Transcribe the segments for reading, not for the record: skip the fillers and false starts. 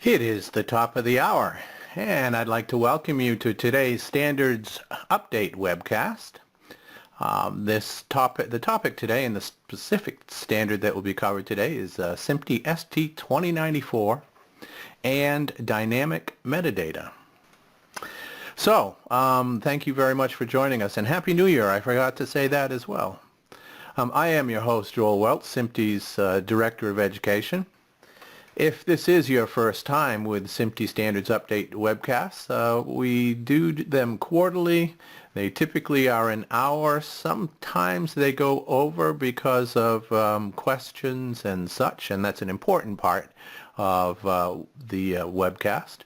It is the top of the hour, and I'd like to welcome you to today's Standards Update webcast. The topic today and the specific standard that will be covered today is SMPTE ST 2094 and dynamic metadata. So, thank you very much for joining us, and Happy New Year. I forgot to say that as well. I am your host, Joel Welch, SMPTE's Director of Education. If this is your first time with SMPTE Standards Update webcasts, we do them quarterly. They typically are an hour. Sometimes they go over because of questions and such, and that's an important part of the webcast.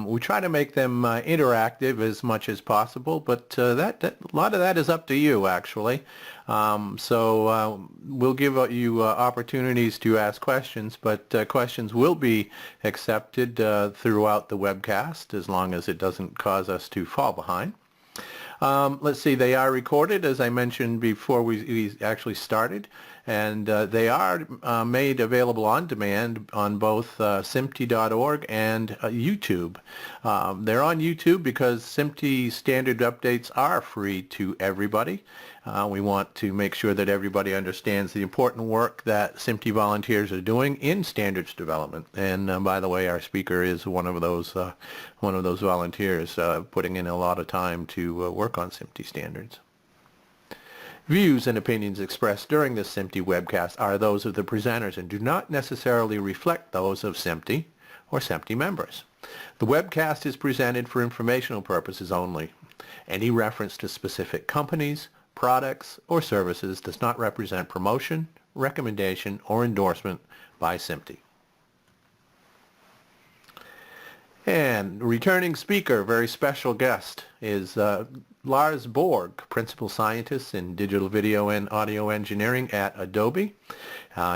We try to make them interactive as much as possible, but a lot of that is up to you, actually. We'll give you opportunities to ask questions, but questions will be accepted throughout the webcast as long as it doesn't cause us to fall behind. Let's see, they are recorded, as I mentioned before we actually started, and they are made available on demand on both SMPTE.org and YouTube. They're on YouTube because SMPTE standard updates are free to everybody. We want to make sure that everybody understands the important work that SMPTE volunteers are doing in standards development. And by the way, our speaker is one of those volunteers putting in a lot of time to work on SMPTE standards. Views and opinions expressed during this SMPTE webcast are those of the presenters and do not necessarily reflect those of SMPTE or SMPTE members. The webcast is presented for informational purposes only. Any reference to specific companies, products, or services does not represent promotion, recommendation, or endorsement by SMPTE. And returning speaker, very special guest, is Lars Borg, Principal Scientist in Digital Video and Audio Engineering at Adobe.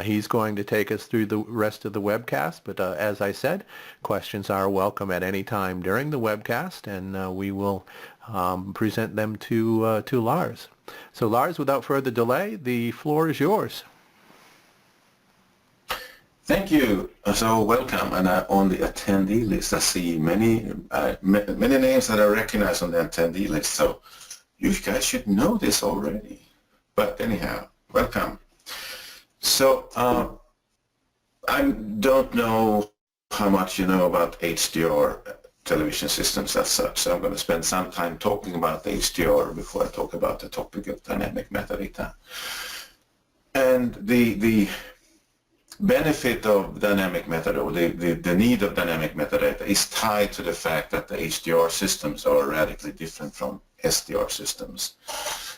He's going to take us through the rest of the webcast, but as I said, questions are welcome at any time during the webcast, and we will present them to Lars. So Lars, without further delay, the floor is yours. Thank you. So welcome, and on the attendee list I see many names that I recognize on the attendee list, so you guys should know this already. But anyhow, welcome. So I don't know how much you know about HDR television systems as such, so I'm going to spend some time talking about the HDR before I talk about the topic of dynamic metadata. And the benefit of dynamic metadata, or the need of dynamic metadata, is tied to the fact that the HDR systems are radically different from SDR systems.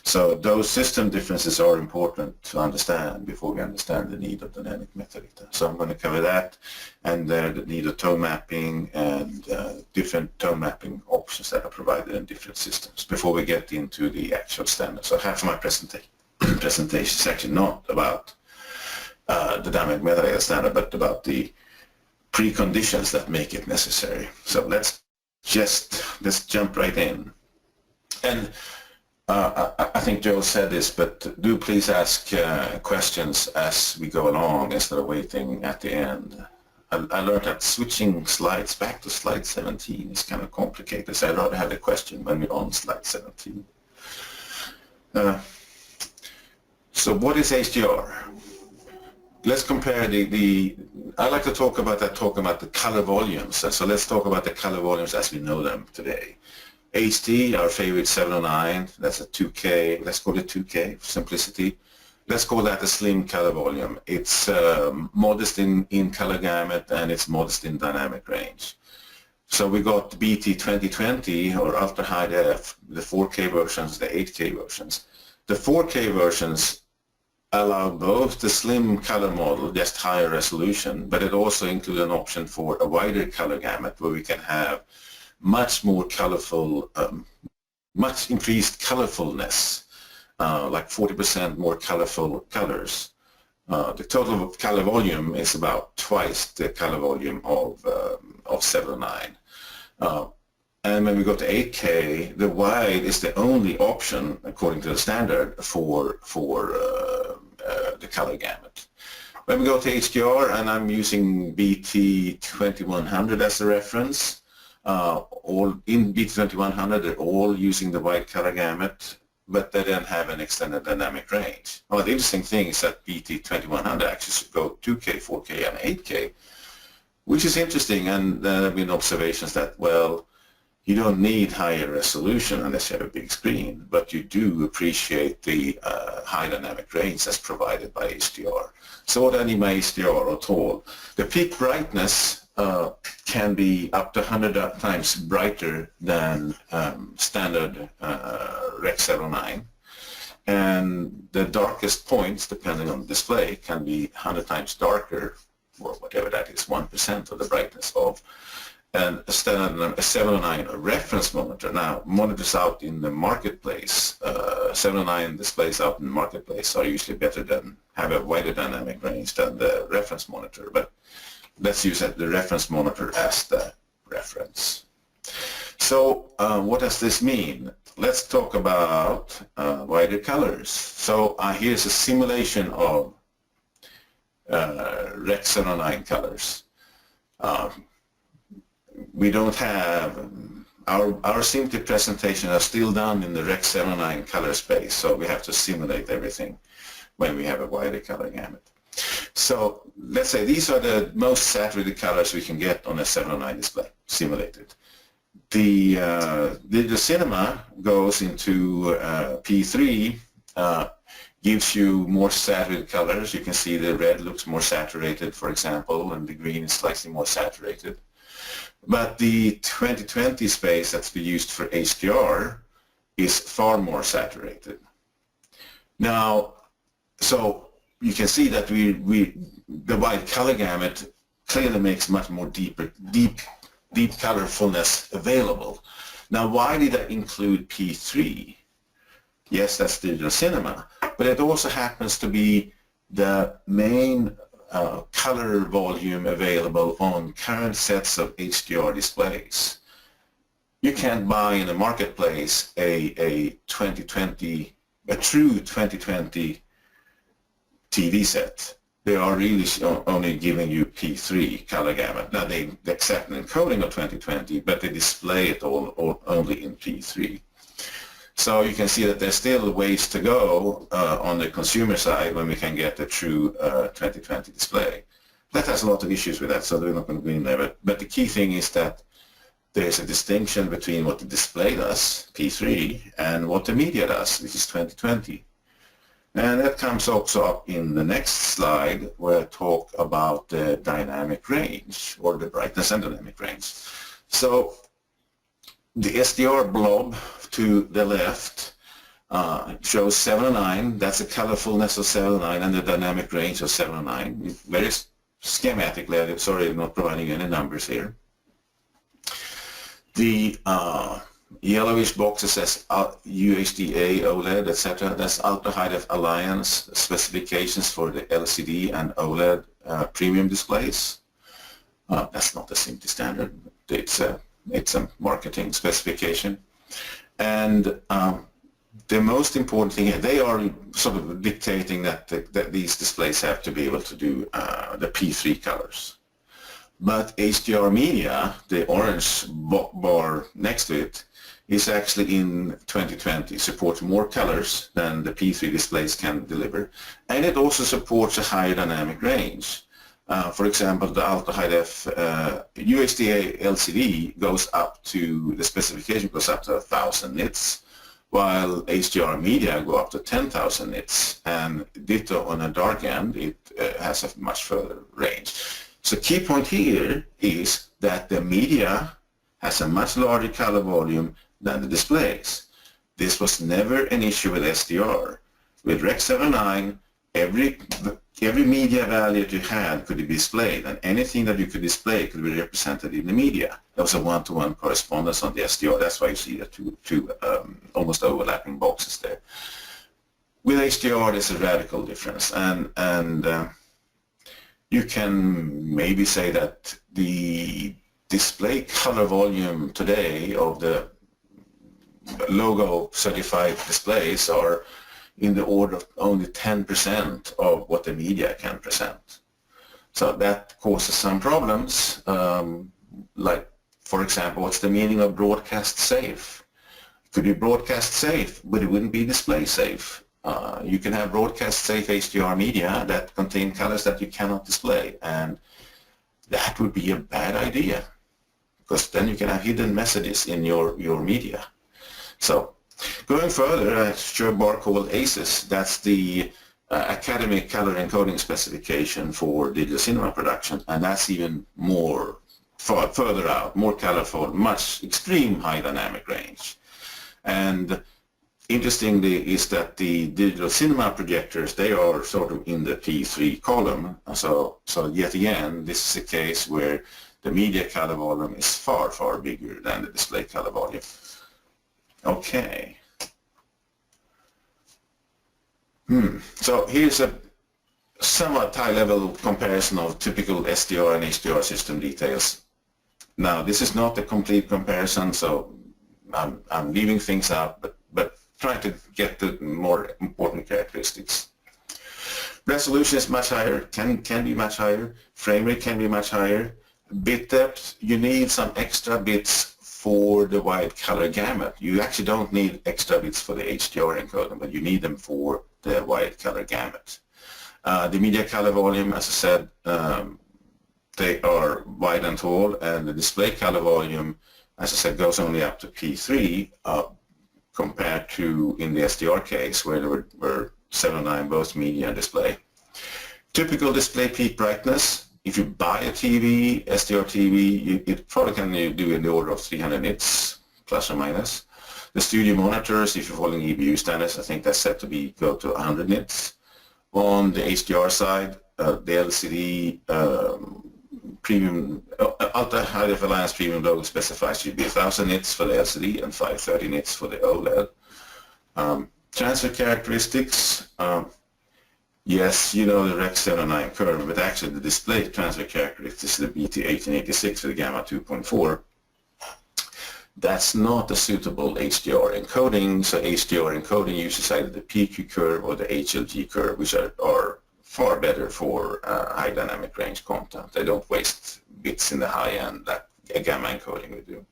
So those system differences are important to understand before we understand the need of dynamic metadata. So I'm going to cover that, and the need of tone mapping and different tone mapping options that are provided in different systems before we get into the actual standard. So half of my presentation is actually not about the dynamic metadata standard, but about the preconditions that make it necessary. So let's jump right in. And I think Joel said this, but do please ask questions as we go along instead of waiting at the end. I learned that switching slides back to slide 17 is kind of complicated, so I'd rather have a question when we're on slide 17. So what is HDR? Let's compare I like to talk about the color volumes. So let's talk about the color volumes as we know them today. HD, our favorite 709, that's a 2K, let's call it 2K for simplicity. Let's call that a slim color volume. It's modest in color gamut, and it's modest in dynamic range. So we got BT 2020 or ultra high def, the 4K versions, the 8K versions. The 4K versions allow both the slim color model, just higher resolution, but it also includes an option for a wider color gamut where we can have much more colorful, much increased colorfulness, like 40% more colorful colors. The total color volume is about twice the color volume of 709. And when we go to 8K, the wide is the only option, according to the standard, for the color gamut. When we go to HDR, and I'm using BT2100 as a reference, all in BT2100 they're all using the wide color gamut, but they don't have an extended dynamic range. Well, the interesting thing is that BT2100 actually should go 2K, 4K, and 8K, which is interesting, and there have been observations that, well, you don't need higher resolution unless you have a big screen, but you do appreciate the high dynamic range that's provided by HDR. So what I mean by HDR at all? The peak brightness can be up to 100 times brighter than standard Rec. 709, and the darkest points, depending on the display, can be 100 times darker, or whatever that is, 1% of the brightness of. And a standard 709 reference monitor. Now, monitors out in the marketplace, 709 displays out in the marketplace are usually better than, have a wider dynamic range than the reference monitor, but let's use the reference monitor as the reference. So what does this mean? Let's talk about wider colors. So here's a simulation of Rec. 709 colors. We don't have, our simple presentation are still done in the Rec. 709 color space, so we have to simulate everything when we have a wider color gamut. So let's say these are the most saturated colors we can get on a 709 display, simulated. The digital cinema goes into P3, gives you more saturated colors. You can see the red looks more saturated, for example, and the green is slightly more saturated. But the 2020 space that's used for HDR is far more saturated. Now, so you can see that the wide color gamut clearly makes much more deep colorfulness available. Now, why did I include P3? Yes, that's digital cinema, but it also happens to be the main color volume available on current sets of HDR displays. You can't buy in the marketplace a true 2020 TV set. They are really only giving you P3 color gamut. Now they accept an encoding of 2020, but they display it all only in P3. So you can see that there's still ways to go on the consumer side when we can get a true 2020 display. That has a lot of issues with that, so we're not going to go in there. But the key thing is that there's a distinction between what the display does, P3, and what the media does, which is 2020. And that comes also up in the next slide, where I talk about the dynamic range, or the brightness and dynamic range. So the SDR blob to the left shows 709. That's the colorfulness of 709 and the dynamic range of 709. Very schematically, I'm sorry I'm not providing any numbers here. The yellowish boxes says UHDA, OLED, etc. That's Ultra High Def Alliance specifications for the LCD and OLED premium displays. That's not a SMPTE standard. It's a marketing specification. And the most important thing, they are sort of dictating that these displays have to be able to do the P3 colors. But HDR media, the orange bar next to it, is actually in 2020, supports more colors than the P3 displays can deliver. And it also supports a higher dynamic range. For example, the Ultra High Def UHD LCD goes up to, the specification goes up to 1,000 nits, while HDR media go up to 10,000 nits, and ditto on a dark end, it has a much further range. So key point here is that the media has a much larger color volume than the displays. This was never an issue with SDR. With Rec. 709, every media value that you had could be displayed, and anything that you could display could be represented in the media. There was a one-to-one correspondence on the SDR. That's why you see the two almost overlapping boxes there. With HDR, there's a radical difference, and you can maybe say that the display color volume today of the logo certified displays are in the order of only 10% of what the media can present. So that causes some problems, like, for example, what's the meaning of broadcast safe? It could be broadcast safe, but it wouldn't be display safe. You can have broadcast safe HDR media that contain colors that you cannot display, and that would be a bad idea, because then you can have hidden messages in your media. So going further, a secure bar called ACES, that's the academic color encoding specification for digital cinema production, and that's even more further out, more colorful, much extreme high dynamic range. And interestingly is that the digital cinema projectors, they are sort of in the P3 column. So yet again, this is a case where the media color volume is far, far bigger than the display color volume. Okay. So here's a somewhat high-level comparison of typical SDR and HDR system details. Now, this is not a complete comparison, so I'm leaving things out, but trying to get the more important characteristics. Resolution is much higher, can be much higher. Frame rate can be much higher. Bit depth, you need some extra bits for the wide color gamut. You actually don't need extra bits for the HDR encoding, but you need them for the wide color gamut. The media color volume, as I said, they are wide and tall, and the display color volume, as I said, goes only up to P3 compared to in the SDR case where there were 7 or 9 both media and display. Typical display peak brightness, if you buy a TV, SDR TV, it probably can do in the order of 300 nits, plus or minus. The studio monitors, if you're following EBU standards, I think that's set to go to 100 nits. On the HDR side, the LCD premium, ultra high def alliance premium logo specifies should be 1000 nits for the LCD and 530 nits for the OLED. Transfer characteristics, yes, you know the Rec 709 curve, but actually the display transfer characteristics is the BT1886 for the Gamma 2.4. That's not a suitable HDR encoding, so HDR encoding uses either the PQ curve or the HLG curve, which are far better for high dynamic range content. They don't waste bits in the high end that a gamma encoding would do.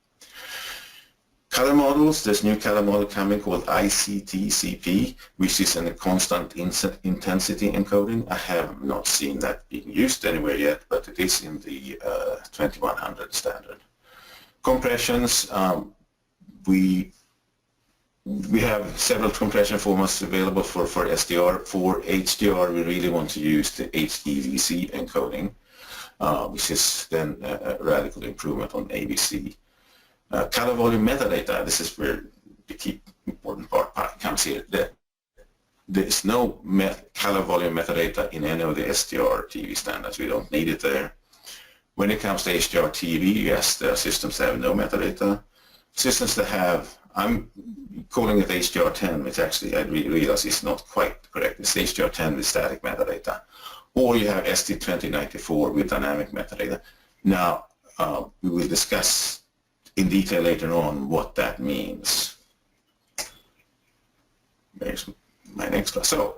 Color models, there's a new color model coming called ICT-CP, which is a constant intensity encoding. I have not seen that being used anywhere yet, but it is in the 2100 standard. Compressions, we have several compression formats available for SDR. For HDR, we really want to use the HDVC encoding, which is then a radical improvement on ABC. Color volume metadata, this is where the key important part comes here. There is no color volume metadata in any of the SDR TV standards. We don't need it there. When it comes to HDR TV, yes, there are systems that have no metadata. Systems that have, I'm calling it HDR10, which actually I realize is not quite correct. It's HDR10 with static metadata. Or you have ST2094 with dynamic metadata. Now, we will discuss in detail later on what that means. There's my next class. So,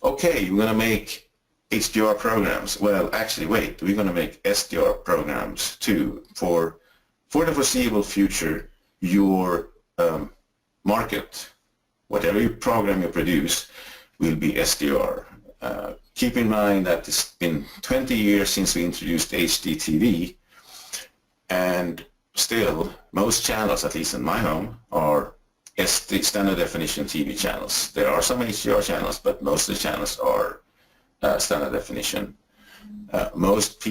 okay, we're going to make HDR programs. Well, actually, wait, we're going to make SDR programs too. For the foreseeable future, your market, whatever program you produce, will be SDR. Keep in mind that it's been 20 years since we introduced HDTV, and still, most channels, at least in my home, are SD standard definition TV channels. There are some HDR channels, but most of the channels are standard definition. Most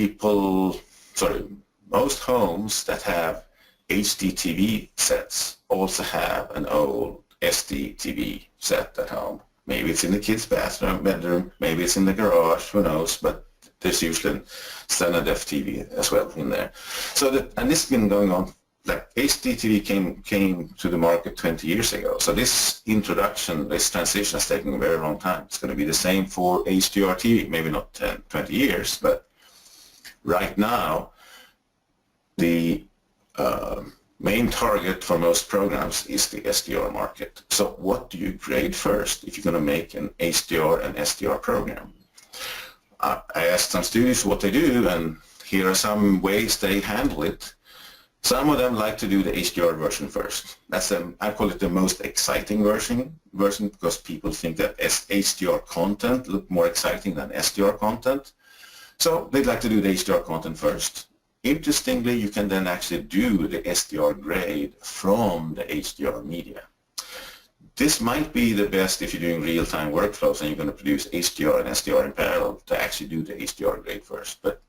homes that have HD TV sets also have an old SD TV set at home. Maybe it's in the kids' bedroom, maybe it's in the garage, who knows, but there's usually standard def TV as well in there. So and this has been going on, like HD TV came to the market 20 years ago. So this introduction, this transition has taken a very long time. It's going to be the same for HDR TV, maybe not 10, 20 years, but right now the main target for most programs is the SDR market. So what do you grade first if you're going to make an HDR and SDR program? I asked some students what they do, and here are some ways they handle it. Some of them like to do the HDR version first. That's I call it the most exciting version because people think that HDR content look more exciting than SDR content. So they'd like to do the HDR content first. Interestingly, you can then actually do the SDR grade from the HDR media. This might be the best if you're doing real-time workflows and you're going to produce HDR and SDR in parallel to actually do the HDR grade first, but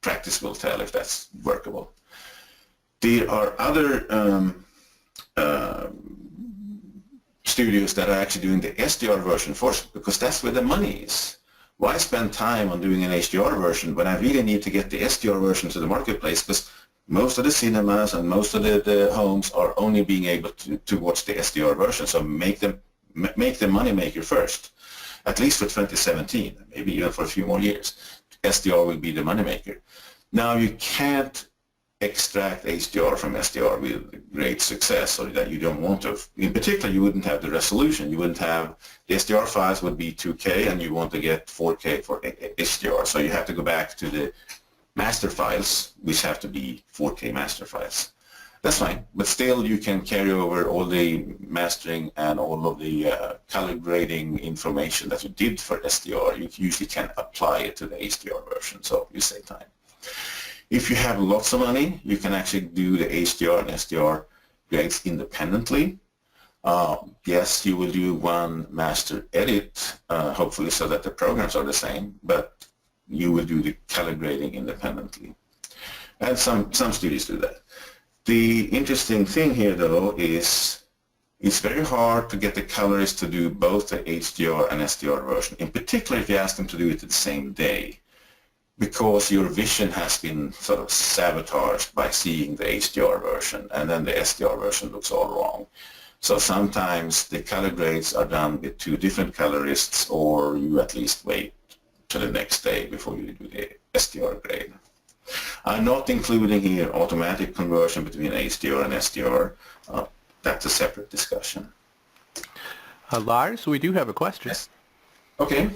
practice will tell if that's workable. There are other studios that are actually doing the SDR version first because that's where the money is. Why spend time on doing an HDR version when I really need to get the SDR version to the marketplace, because most of the cinemas and most of the homes are only being able to watch the SDR version, so make the money maker first, at least for 2017, maybe even for a few more years. SDR will be the money maker. Now you can't extract HDR from SDR with great success, or that you don't want to. In particular, you wouldn't have the resolution. You wouldn't have, the SDR files would be 2K and you want to get 4K for HDR, so you have to go back to the master files, which have to be 4K master files. That's fine, but still you can carry over all the mastering and all of the color grading information that you did for SDR. You usually can apply it to the HDR version, so you save time. If you have lots of money, you can actually do the HDR and SDR grades independently. Yes, you will do one master edit, hopefully so that the programs are the same, but you will do the color grading independently. And some studios do that. The interesting thing here, though, is it's very hard to get the colorists to do both the HDR and SDR version, in particular if you ask them to do it the same day, because your vision has been sort of sabotaged by seeing the HDR version, and then the SDR version looks all wrong. So sometimes the color grades are done with two different colorists, or you at least wait to the next day before you do the SDR grade. I'm not including here automatic conversion between HDR and SDR. That's a separate discussion. Lars, we do have a question. Yes. Okay.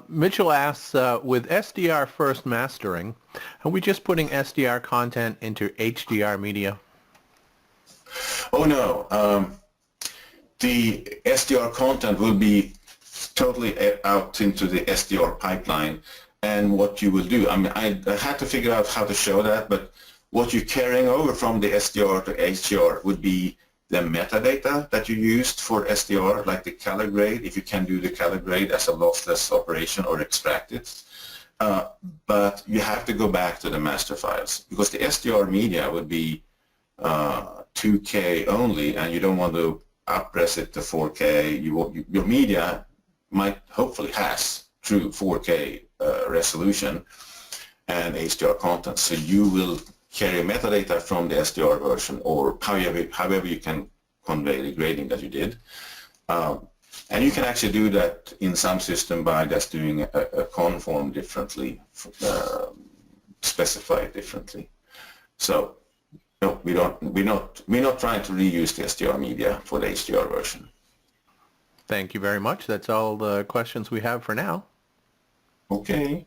Mitchell asks, with SDR first mastering, are we just putting SDR content into HDR media? Oh no, the SDR content will be totally out into the SDR pipeline, and what you will do, I mean, I had to figure out how to show that, but what you're carrying over from the SDR to HDR would be the metadata that you used for SDR, like the color grade, if you can do the color grade as a lossless operation or extract it. But you have to go back to the master files, because the SDR media would be 2K only, and you don't want to up-res it to 4K. Your media might hopefully has true 4K resolution and HDR content, so you will carry metadata from the SDR version, or however you can convey the grading that you did. And you can actually do that in some system by just doing a conform differently, specify it differently. So no, we're not trying to reuse the SDR media for the HDR version. Thank you very much. That's all the questions we have for now. Okay.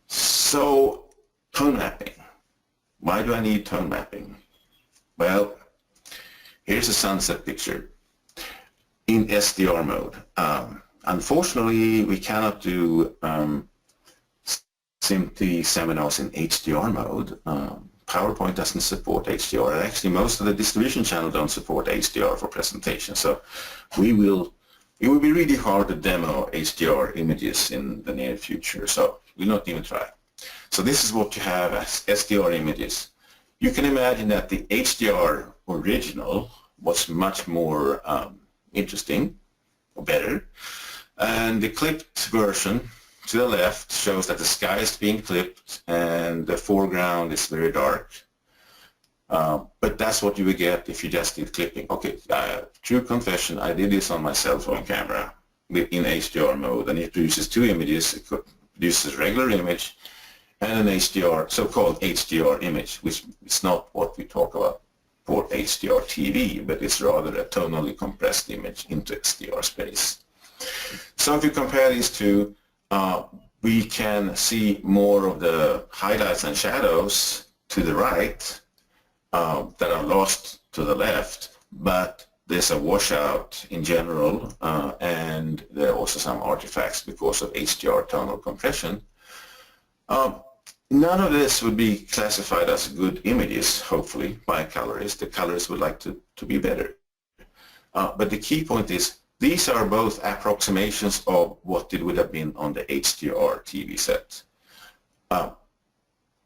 So tone mapping. Why do I need tone mapping? Well, here's a sunset picture in SDR mode. Unfortunately, we cannot do SMPTE seminars in HDR mode. PowerPoint doesn't support HDR, and actually most of the distribution channels don't support HDR for presentation. So it will be really hard to demo HDR images in the near future, so we'll not even try. So this is what you have as SDR images. You can imagine that the HDR original was much more interesting, or better, and the clipped version to the left shows that the sky is being clipped and the foreground is very dark. But that's what you would get if you just did clipping. Okay, true confession, I did this on my cell phone camera in HDR mode, and it produces two images. It produces a regular image and an HDR, so-called HDR image, which is not what we talk about for HDR TV, but it's rather a tonally compressed image into SDR space. So if you compare these two, we can see more of the highlights and shadows to the right that are lost to the left, but there's a washout in general, and there are also some artifacts because of HDR tonal compression. None of this would be classified as good images, hopefully, by a colorist. The colorists would like to be better. But the key point is, these are both approximations of what it would have been on the HDR TV set.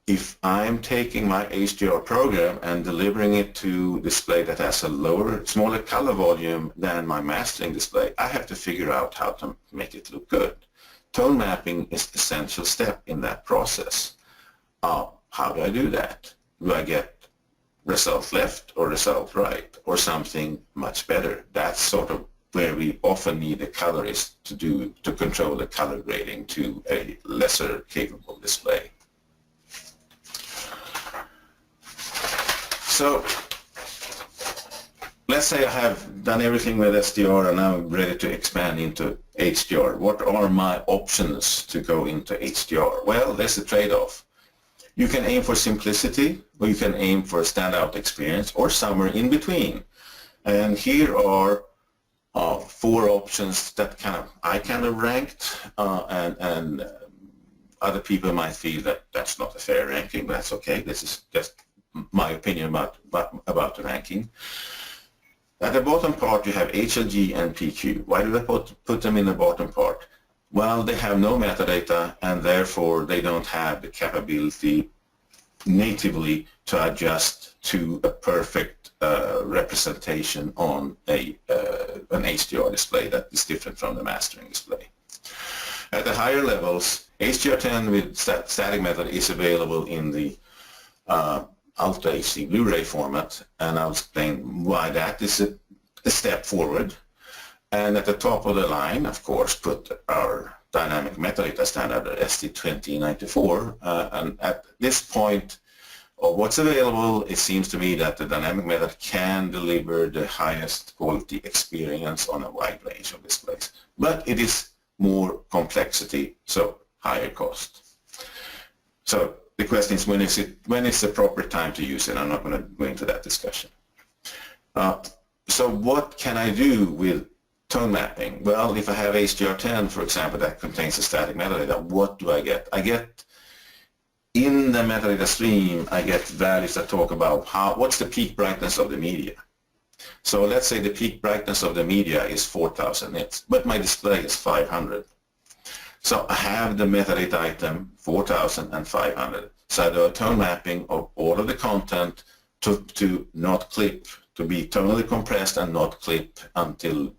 If I'm taking my HDR program and delivering it to a display that has a smaller color volume than my mastering display, I have to figure out how to make it look good. Tone mapping is an essential step in that process. How do I do that? Do I get result left or result right or something much better? That's sort of where we often need a colorist to control the color grading to a lesser capable display. So let's say I have done everything with SDR and now I'm ready to expand into HDR. What are my options to go into HDR? Well, there's a trade-off. You can aim for simplicity, or you can aim for a standout experience, or somewhere in between. And here are 4 options that I kind of ranked, and other people might feel that that's not a fair ranking, but that's okay. This is just my opinion about the ranking. At the bottom part, you have HLG and PQ. Why did I put them in the bottom part? Well, they have no metadata, and therefore they don't have the capability natively to adjust to a perfect representation on an HDR display that is different from the mastering display. At the higher levels, HDR10 with static method is available in the Ultra HD Blu-ray format, and I'll explain why that is a step forward. And at the top of the line, of course, put our dynamic metadata standard ST2094. And at this point of what's available, it seems to me that the dynamic method can deliver the highest quality experience on a wide range of displays. But it is more complexity, so higher cost. So the question is, when is the proper time to use it? I'm not going to go into that discussion. So what can I do with tone mapping? Well, if I have HDR10, for example, that contains a static metadata, what do I get? I get, in the metadata stream, I get values that talk about what's the peak brightness of the media. So let's say the peak brightness of the media is 4000 nits, but my display is 500. So I have the metadata item 4000 and 500. So I do a tone mapping of all of the content to not clip, to be tonally compressed and not clip until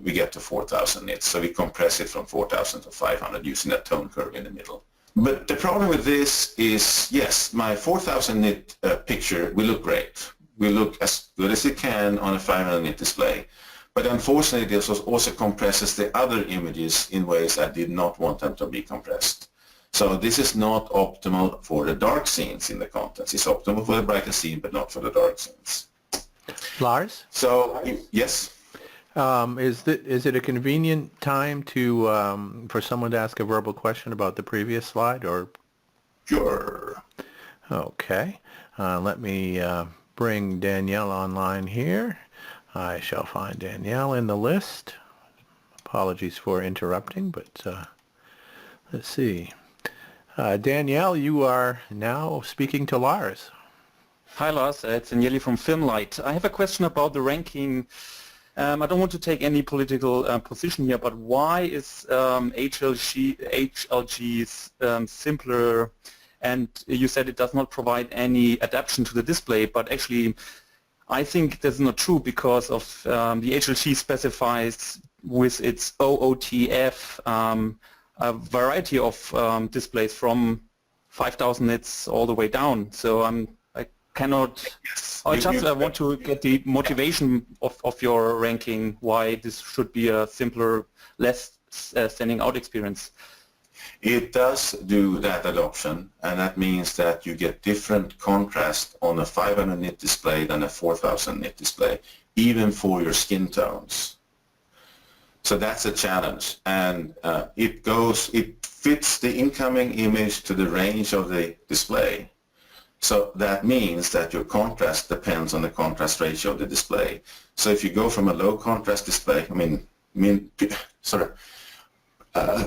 we get to 4000 nits. So we compress it from 4000 to 500 using that tone curve in the middle. But the problem with this is, yes, my 4000 nit picture will look great. Will look as good as it can on a 500 nit display. But unfortunately, this also compresses the other images in ways I did not want them to be compressed. So this is not optimal for the dark scenes in the contents. It's optimal for the brighter scene, but not for the dark scenes. Lars? So, yes? Is it a convenient time to for someone to ask a verbal question about the previous slide, or? Sure. Okay. Let me bring Danielle online here. I shall find Danielle in the list. Apologies for interrupting, but let's see. Danielle, you are now speaking to Lars. Hi Lars, it's Daniele from Filmlight. I have a question about the ranking. I don't want to take any political position here, but why is HLG simpler? And you said it does not provide any adaptation to the display, but actually I think that's not true, because of the HLG specifies with its OOTF a variety of displays from 5000 nits all the way down. So I cannot. Yes. I just want to get the motivation of your ranking, why this should be a simpler, less standing out experience. It does do that adoption, and that means that you get different contrast on a 500 nit display than a 4000 nit display, even for your skin tones. So that's a challenge, and it fits the incoming image to the range of the display. So that means that your contrast depends on the contrast ratio of the display. So if you go from a low contrast display,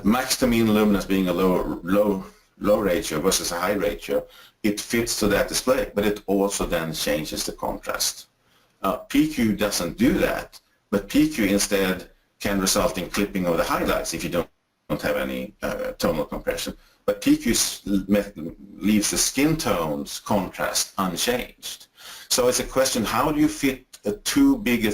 max to mean luminance being a low ratio versus a high ratio, it fits to that display, but it also then changes the contrast. PQ doesn't do that, but PQ instead can result in clipping of the highlights if you don't have any tonal compression. But PQ leaves the skin tones contrast unchanged. So it's a question, how do you fit big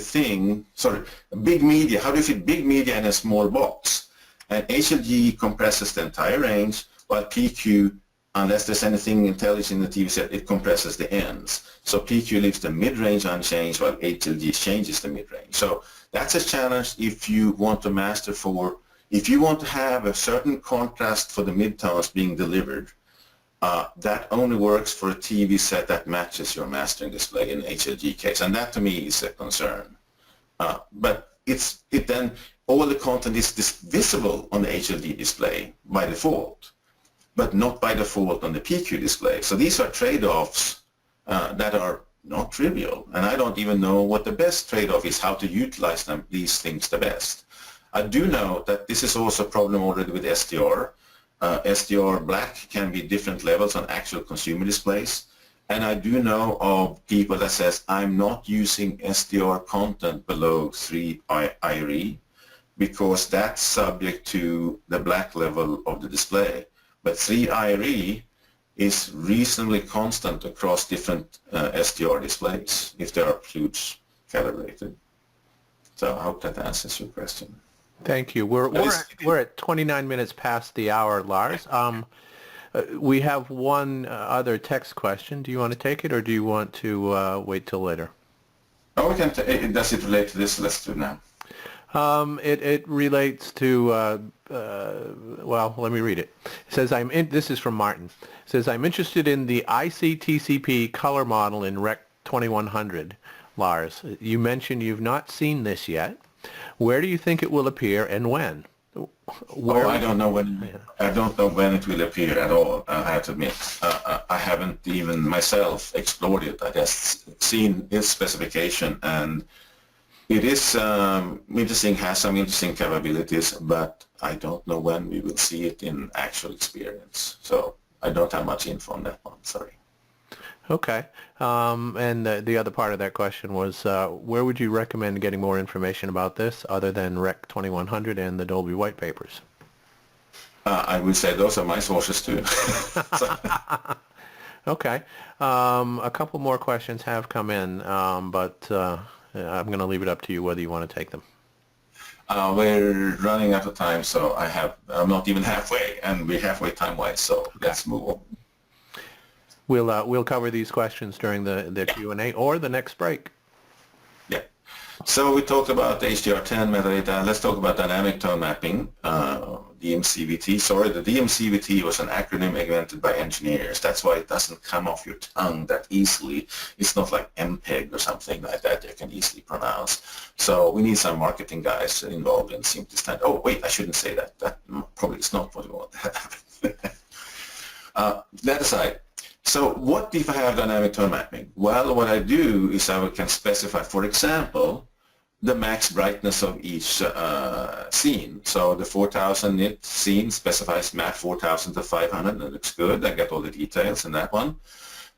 media, how do you fit big media in a small box? And HLG compresses the entire range, while PQ, unless there's anything intelligent in the TV set, it compresses the ends. So PQ leaves the mid-range unchanged, while HLG changes the mid-range. So that's a challenge if you want to if you want to have a certain contrast for the midtones being delivered. That only works for a TV set that matches your mastering display in HLG case, and that to me is a concern. But then all the content is visible on the HLG display by default, but not by default on the PQ display. So these are trade-offs that are not trivial, and I don't even know what the best trade-off is, how to utilize these things the best. I do know that this is also a problem already with SDR. SDR black can be different levels on actual consumer displays, and I do know of people that says I'm not using SDR content below 3 IRE because that's subject to the black level of the display. But 3 IRE is reasonably constant across different SDR displays if they are fluids calibrated. So I hope that answers your question. Thank you. We're at 29 minutes past the hour, Lars. We have one other text question. Do you want to take it, or do you want to wait till later? Oh, we can. Does it relate to this? Let's do it now. It relates to. Well, let me read it. It says This is from Martin. It says I'm interested in the ICTCP color model in Rec 2100. Lars, you mentioned you've not seen this yet. Where do you think it will appear and when? I don't know when. I don't know when it will appear at all. I have to admit, I haven't even myself explored it. I just seen its specification, and it is interesting. Has some interesting capabilities, but I don't know when we will see it in actual experience. So I don't have much info on that one. Sorry. Okay. And the other part of that question was, where would you recommend getting more information about this other than Rec 2100 and the Dolby White Papers? I would say those are my sources too. Okay. A couple more questions have come in, but I'm going to leave it up to you whether you want to take them. We're running out of time, so I'm not even halfway, and we're halfway time-wise, so let's move on. We'll cover these questions during the Q&A or the next break. Yeah. So we talked about HDR10 metadata. Let's talk about dynamic tone mapping, DMCVT. Sorry, the DMCVT was an acronym invented by engineers. That's why it doesn't come off your tongue that easily. It's not like MPEG or something like that you can easily pronounce. So we need some marketing guys involved in SMPTE. Oh, wait, I shouldn't say that. That probably is not what we want to happen. That aside. So what if I have dynamic tone mapping? Well, what I do is I can specify, for example, the max brightness of each scene. So the 4000 nit scene specifies map 4000 to 500. That looks good. I get all the details in that one.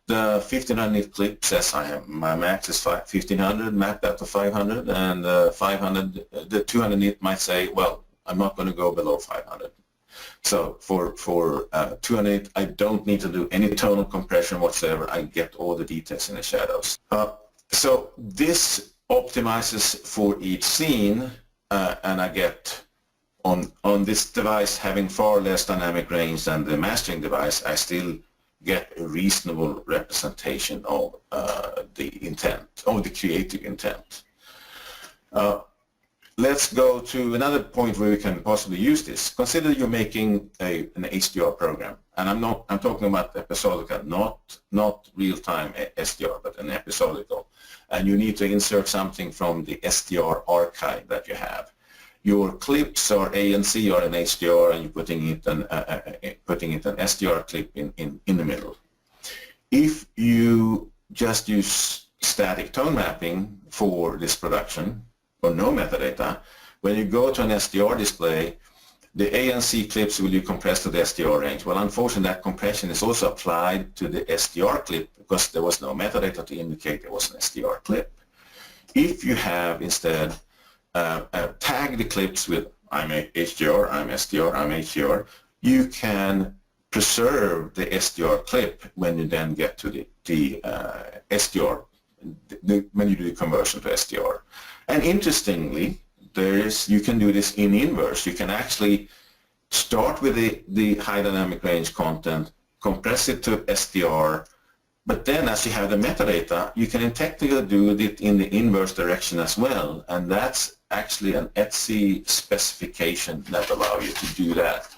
The 1500 nit clip says my max is 1500, mapped out to 500, and the 200 nit might say, well, I'm not going to go below 500. So for 200, I don't need to do any tonal compression whatsoever. I get all the details in the shadows. So this optimizes for each scene, and I get on this device having far less dynamic range than the mastering device. I still get a reasonable representation of the intent, of the creative intent. Let's go to another point where we can possibly use this. Consider you're making an HDR program, and I'm talking about episodical, not real-time SDR, but an episodical, and you need to insert something from the SDR archive that you have. your clips are ANC or an HDR, and you're putting it an SDR clip in the middle. If you just use static tone mapping for this production, or no metadata, when you go to an SDR display, the ANC clips will be compressed to the SDR range. Well, unfortunately, that compression is also applied to the SDR clip because there was no metadata to indicate there was an SDR clip. If you have instead tag the clips with I'm HDR, I'm SDR, I'm HDR, you can preserve the SDR clip when you then get to the SDR, when you do the conversion to SDR. And interestingly, you can do this in inverse. You can actually start with the high dynamic range content, compress it to SDR, but then as you have the metadata, you can technically do it in the inverse direction as well, and that's actually an Etsy specification that allows you to do that.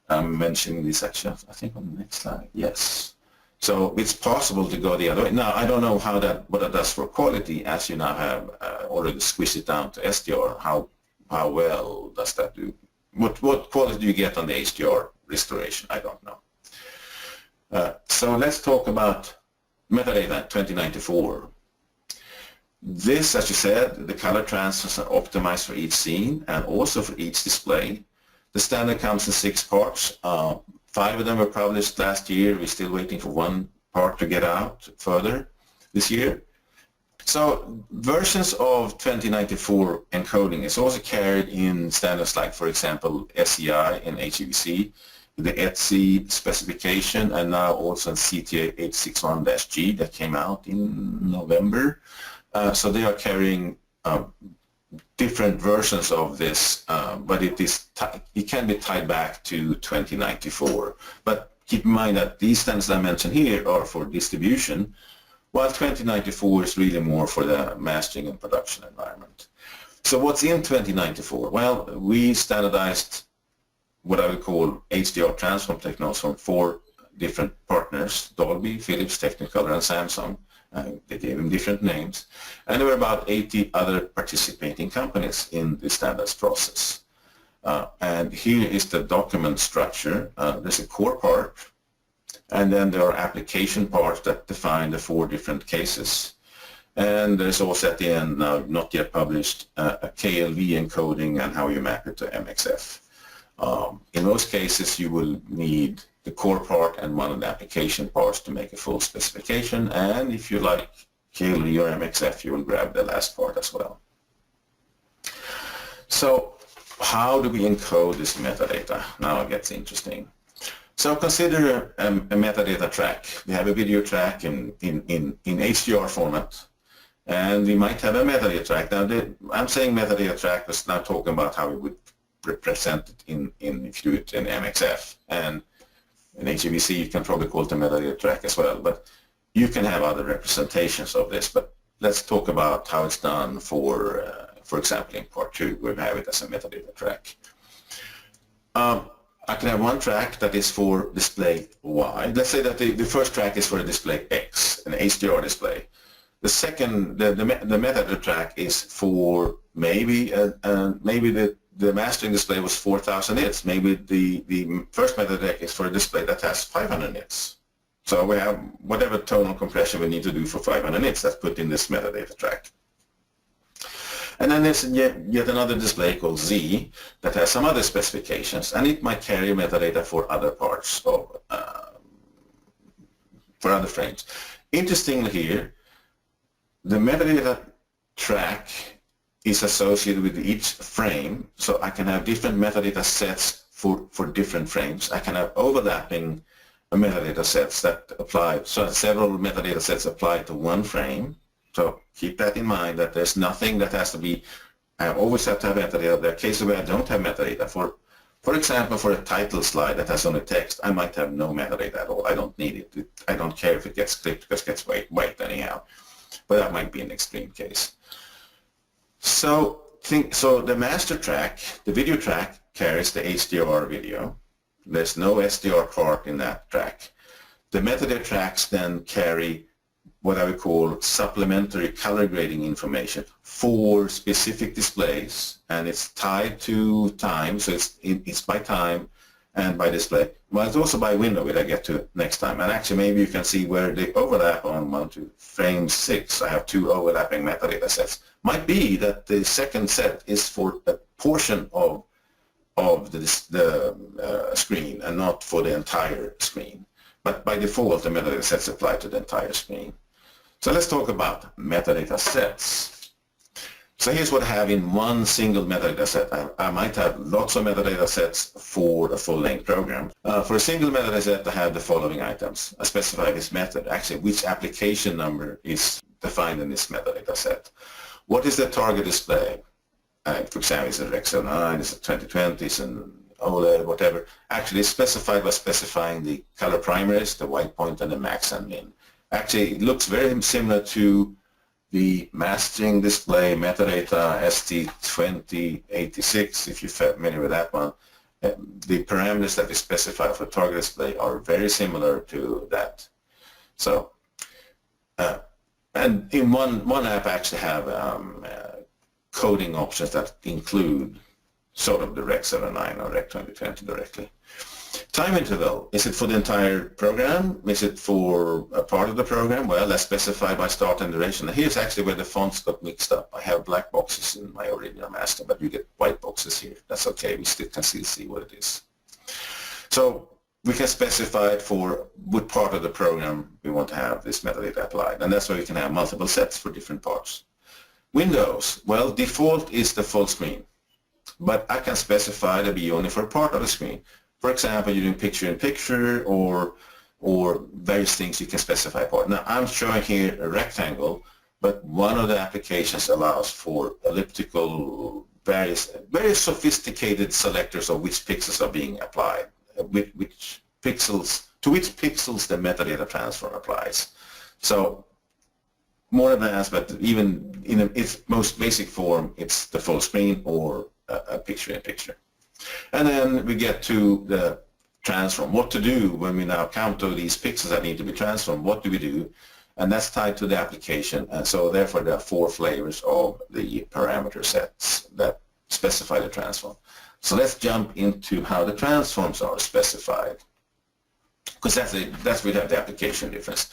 I'm mentioning this actually, I think on the next slide, yes. So it's possible to go the other way. Now, I don't know what it does for quality, as you now have already squished it down to SDR. How well does that do? What quality do you get on the HDR restoration? I don't know. So let's talk about metadata 2094. This, as you said, the color transfers are optimized for each scene and also for each display. The standard comes in 6 parts. 5 of them were published last year. We're still waiting for 1 part to get out further this year. So versions of 2094 encoding is also carried in standards like, for example, SEI and HDVC, the Etsy specification, and now also in CTA 861-G that came out in November. So they are carrying different versions of this, but it can be tied back to 2094. But keep in mind that these standards I mentioned here are for distribution, while 2094 is really more for the mastering and production environment. So what's in 2094? Well, we standardized what I would call HDR transform technologies from 4 different partners: Dolby, Philips, Technicolor, and Samsung. They gave them different names, and there were about 80 other participating companies in the standards process. And here is the document structure. There's a core part, and then there are application parts that define the 4 different cases. And there's also at the end, now not yet published, a KLV encoding and how you map it to MXF. In most cases, you will need the core part and one of the application parts to make a full specification, and if you like KLV or MXF, you will grab the last part as well. So how do we encode this metadata? Now it gets interesting. So consider a metadata track. We have a video track in HDR format, and we might have a metadata track. Now I'm saying metadata track was not talking about how we would represent it if you do it in MXF, and in HDVC you can probably call it a metadata track as well, but you can have other representations of this. But let's talk about how it's done for example in part 2, where we have it as a metadata track. I can have one track that is for display Y. Let's say that the first track is for a display X, an HDR display. The second, the metadata track is for maybe the mastering display was 4,000 nits. Maybe the first metadata is for a display that has 500 nits. So we have whatever tonal compression we need to do for 500 nits, that's put in this metadata track. And then there's yet another display called Z that has some other specifications, and it might carry metadata for other parts of, for other frames. Interestingly here, the metadata track is associated with each frame, so I can have different metadata sets for different frames. I can have overlapping metadata sets that apply, so several metadata sets apply to one frame. So keep that in mind, that there's nothing that has to be, I always have to have metadata. There are cases where I don't have metadata. For example, for a title slide that has only text, I might have no metadata at all. I don't need it. I don't care if it gets clipped because it gets white anyhow. But that might be an extreme case. So the master track, the video track, carries the HDR video. There's no SDR part in that track. The metadata tracks then carry what I would call supplementary color grading information for specific displays, and it's tied to time, so it's by time and by display. Well, it's also by window, which I get to next time. And actually, maybe you can see where they overlap on frame 6. I have 2 overlapping metadata sets. Might be that the second set is for a portion of the screen and not for the entire screen. But by default, the metadata sets apply to the entire screen. So let's talk about metadata sets. So here's what I have in one single metadata set. I might have lots of metadata sets for a full-length program. For a single metadata set, I have the following items. I specify this method, actually which application number is defined in this metadata set. What is the target display? For example, is it Rex 09, is it 2020, is it OLED, whatever. Actually, it's specified by specifying the color primaries, the white point, and the max and min. Actually, it looks very similar to the mastering display metadata ST2086, if you're familiar with that one. The parameters that we specify for target display are very similar to that. So, and in one app I actually have coding options that include sort of the Rec 79 or Rec 2020 directly. Time interval, is it for the entire program? Is it for a part of the program? Well, that's specified by start and duration. And here's actually where the fonts got mixed up. I have black boxes in my original master, but you get white boxes here. That's okay, we still can still see what it is. So we can specify it for what part of the program we want to have this metadata applied. And that's why we can have multiple sets for different parts. Windows, well, default is the full screen, but I can specify to be only for a part of the screen. For example, you're doing picture-in-picture or various things you can specify part. Now, I'm showing here a rectangle, but one of the applications allows for elliptical, very sophisticated selectors of which pixels are being applied, to which pixels the metadata transform applies. So, more advanced, but even in its most basic form, it's the full screen or a picture-in-picture. And then we get to the transform. What to do when we now count all these pixels that need to be transformed? What do we do? And that's tied to the application. And so therefore there are 4 flavors of the parameter sets that specify the transform. So let's jump into how the transforms are specified, because that's where we have the application difference.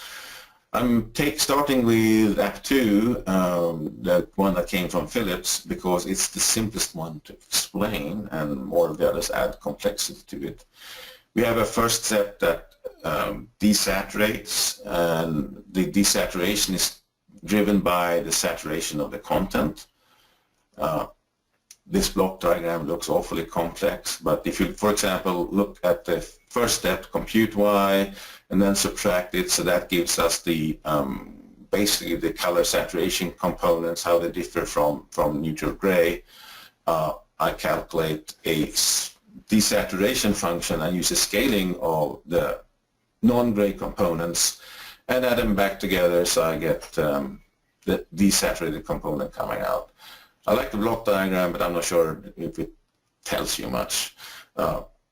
I'm starting with App 2, the one that came from Philips, because it's the simplest one to explain, and more of the others add complexity to it. We have a first step that desaturates, and the desaturation is driven by the saturation of the content. This block diagram looks awfully complex, but if you, for example, look at the first step, compute Y, and then subtract it, so that gives us the basically the color saturation components, how they differ from neutral gray. I calculate a desaturation function and use a scaling of the non-gray components and add them back together, so I get the desaturated component coming out. I like the block diagram, but I'm not sure if it tells you much.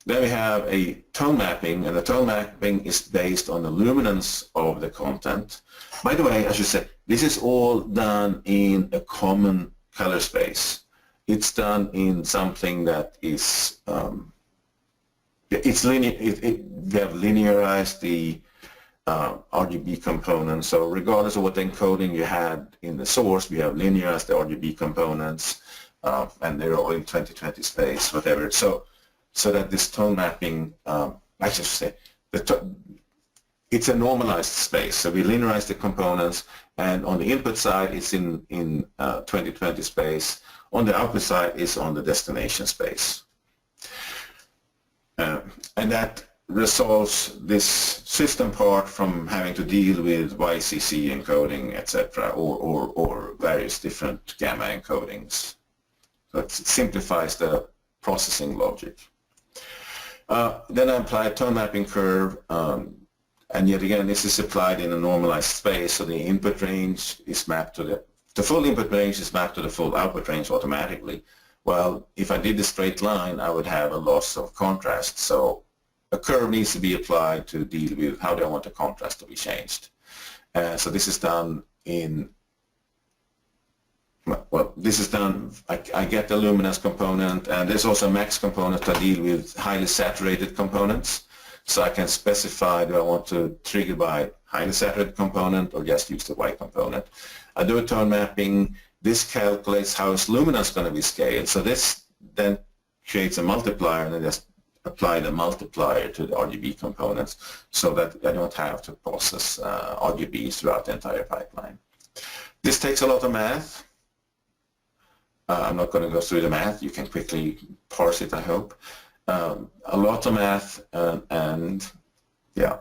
Then we have a tone mapping, and the tone mapping is based on the luminance of the content. By the way, I should say, this is all done in a common color space. It's done in something that is, it's linear. We have linearized the RGB components, so regardless of what encoding you had in the source, we have linearized the RGB components, and they're all in 2020 space, whatever. So that this tone mapping, I should say, it's a normalized space. So we linearize the components, and on the input side, it's in 2020 space. On the output side, it's on the destination space, and that resolves this system part from having to deal with YCC encoding, etc., or various different gamma encodings. So it simplifies the processing logic. Then I apply a tone mapping curve, and yet again this is applied in a normalized space, so the input range is mapped to the full input range is mapped to the full output range automatically. Well, if I did a straight line, I would have a loss of contrast, so a curve needs to be applied to deal with how do I want the contrast to be changed. So this is done in, well, this is done, I get the luminance component, and there's also a max component to deal with highly saturated components. So I can specify, do I want to trigger by highly saturated component or just use the white component. I do a tone mapping. This calculates how is luminance going to be scaled. So this then creates a multiplier, and then just apply the multiplier to the RGB components so that I don't have to process RGBs throughout the entire pipeline. This takes a lot of math. I'm not going to go through the math. You can quickly parse it, I hope. A lot of math, and yeah,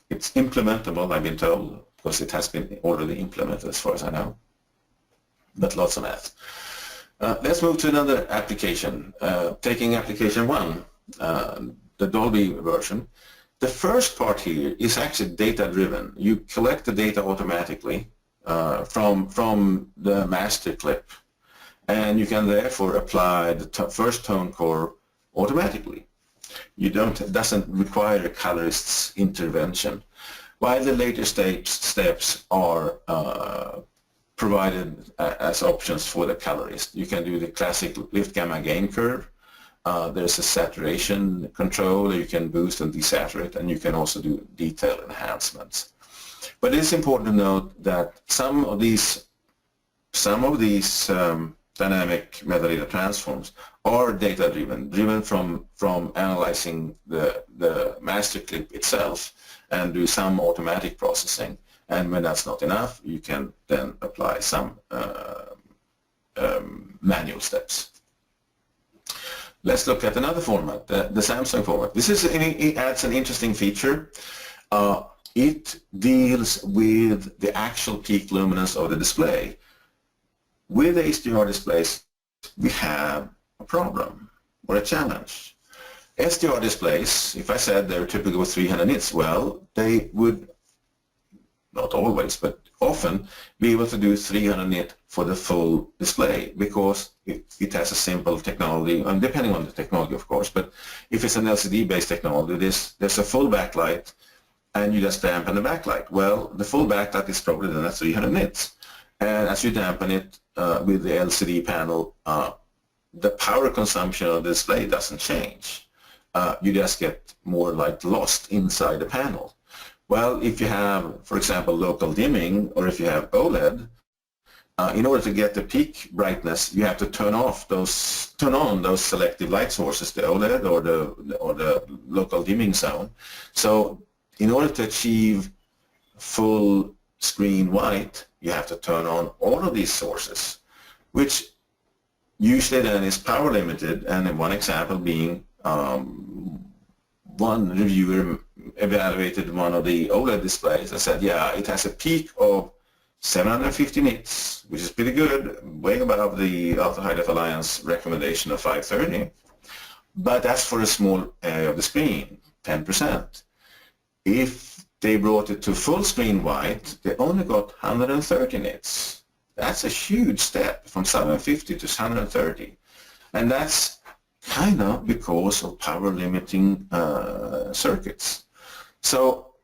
it's implementable, I've been told, because it has been already implemented as far as I know, but lots of math. Let's move to another application. Taking application 1, the Dolby version. The first part here is actually data-driven. You collect the data automatically from the master clip, and you can therefore apply the first tone core automatically. It doesn't require a colorist's intervention, while the later steps are provided as options for the colorist. You can do the classic lift gamma gain curve. There's a saturation control. You can boost and desaturate, and you can also do detail enhancements. But it's important to note that some of these dynamic metadata transforms are data-driven, driven from analyzing the master clip itself and do some automatic processing. And when that's not enough, you can then apply some manual steps. Let's look at another format, the Samsung format. It adds an interesting feature. It deals with the actual peak luminance of the display. With HDR displays, we have a problem or a challenge. SDR displays, if I said they're typically 300 nits, well, they would, not always, but often, be able to do 300 nit for the full display because it has a simple technology, and depending on the technology, of course, but if it's an LCD-based technology, there's a full backlight, and you just dampen the backlight. Well, the full backlight is probably then at 300 nits. And as you dampen it with the LCD panel, the power consumption of the display doesn't change. You just get more light lost inside the panel. Well, if you have, for example, local dimming, or if you have OLED, in order to get the peak brightness, you have to turn on those selective light sources, the OLED or the local dimming zone. So in order to achieve full screen white, you have to turn on all of these sources, which usually then is power limited. And in one example being, one reviewer evaluated one of the OLED displays and said, yeah, it has a peak of 750 nits, which is pretty good, way above the Ultra High Def Alliance recommendation of 530. But that's for a small area of the screen, 10%. If they brought it to full screen white, they only got 130 nits. That's a huge step from 750 to 130. And that's kind of because of power limiting circuits. So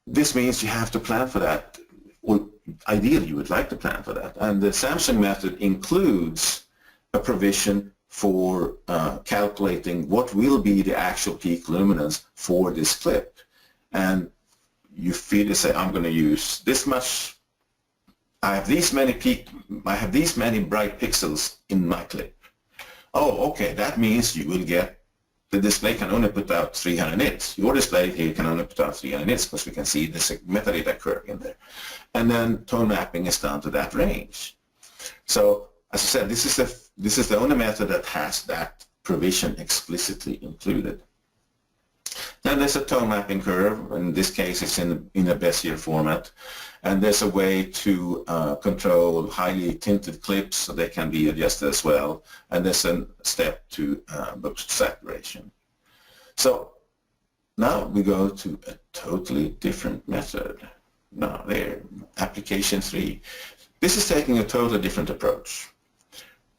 this means you have to plan for that. Well, ideally you would like to plan for that. And the Samsung method includes a provision for calculating what will be the actual peak luminance for this clip. And you feed it, say, I'm going to use this much, I have these many bright pixels in my clip. Oh, okay, that means you will get, the display can only put out 300 nits. Your display here can only put out 300 nits because we can see this metadata curve in there. And then tone mapping is down to that range. So, as I said, this is the only method that has that provision explicitly included. Then there's a tone mapping curve. In this case, it's in a Bezier format. And there's a way to control highly tinted clips so they can be adjusted as well. And there's a step to boost saturation. So now we go to a totally different method. Now there, application 3. This is taking a totally different approach.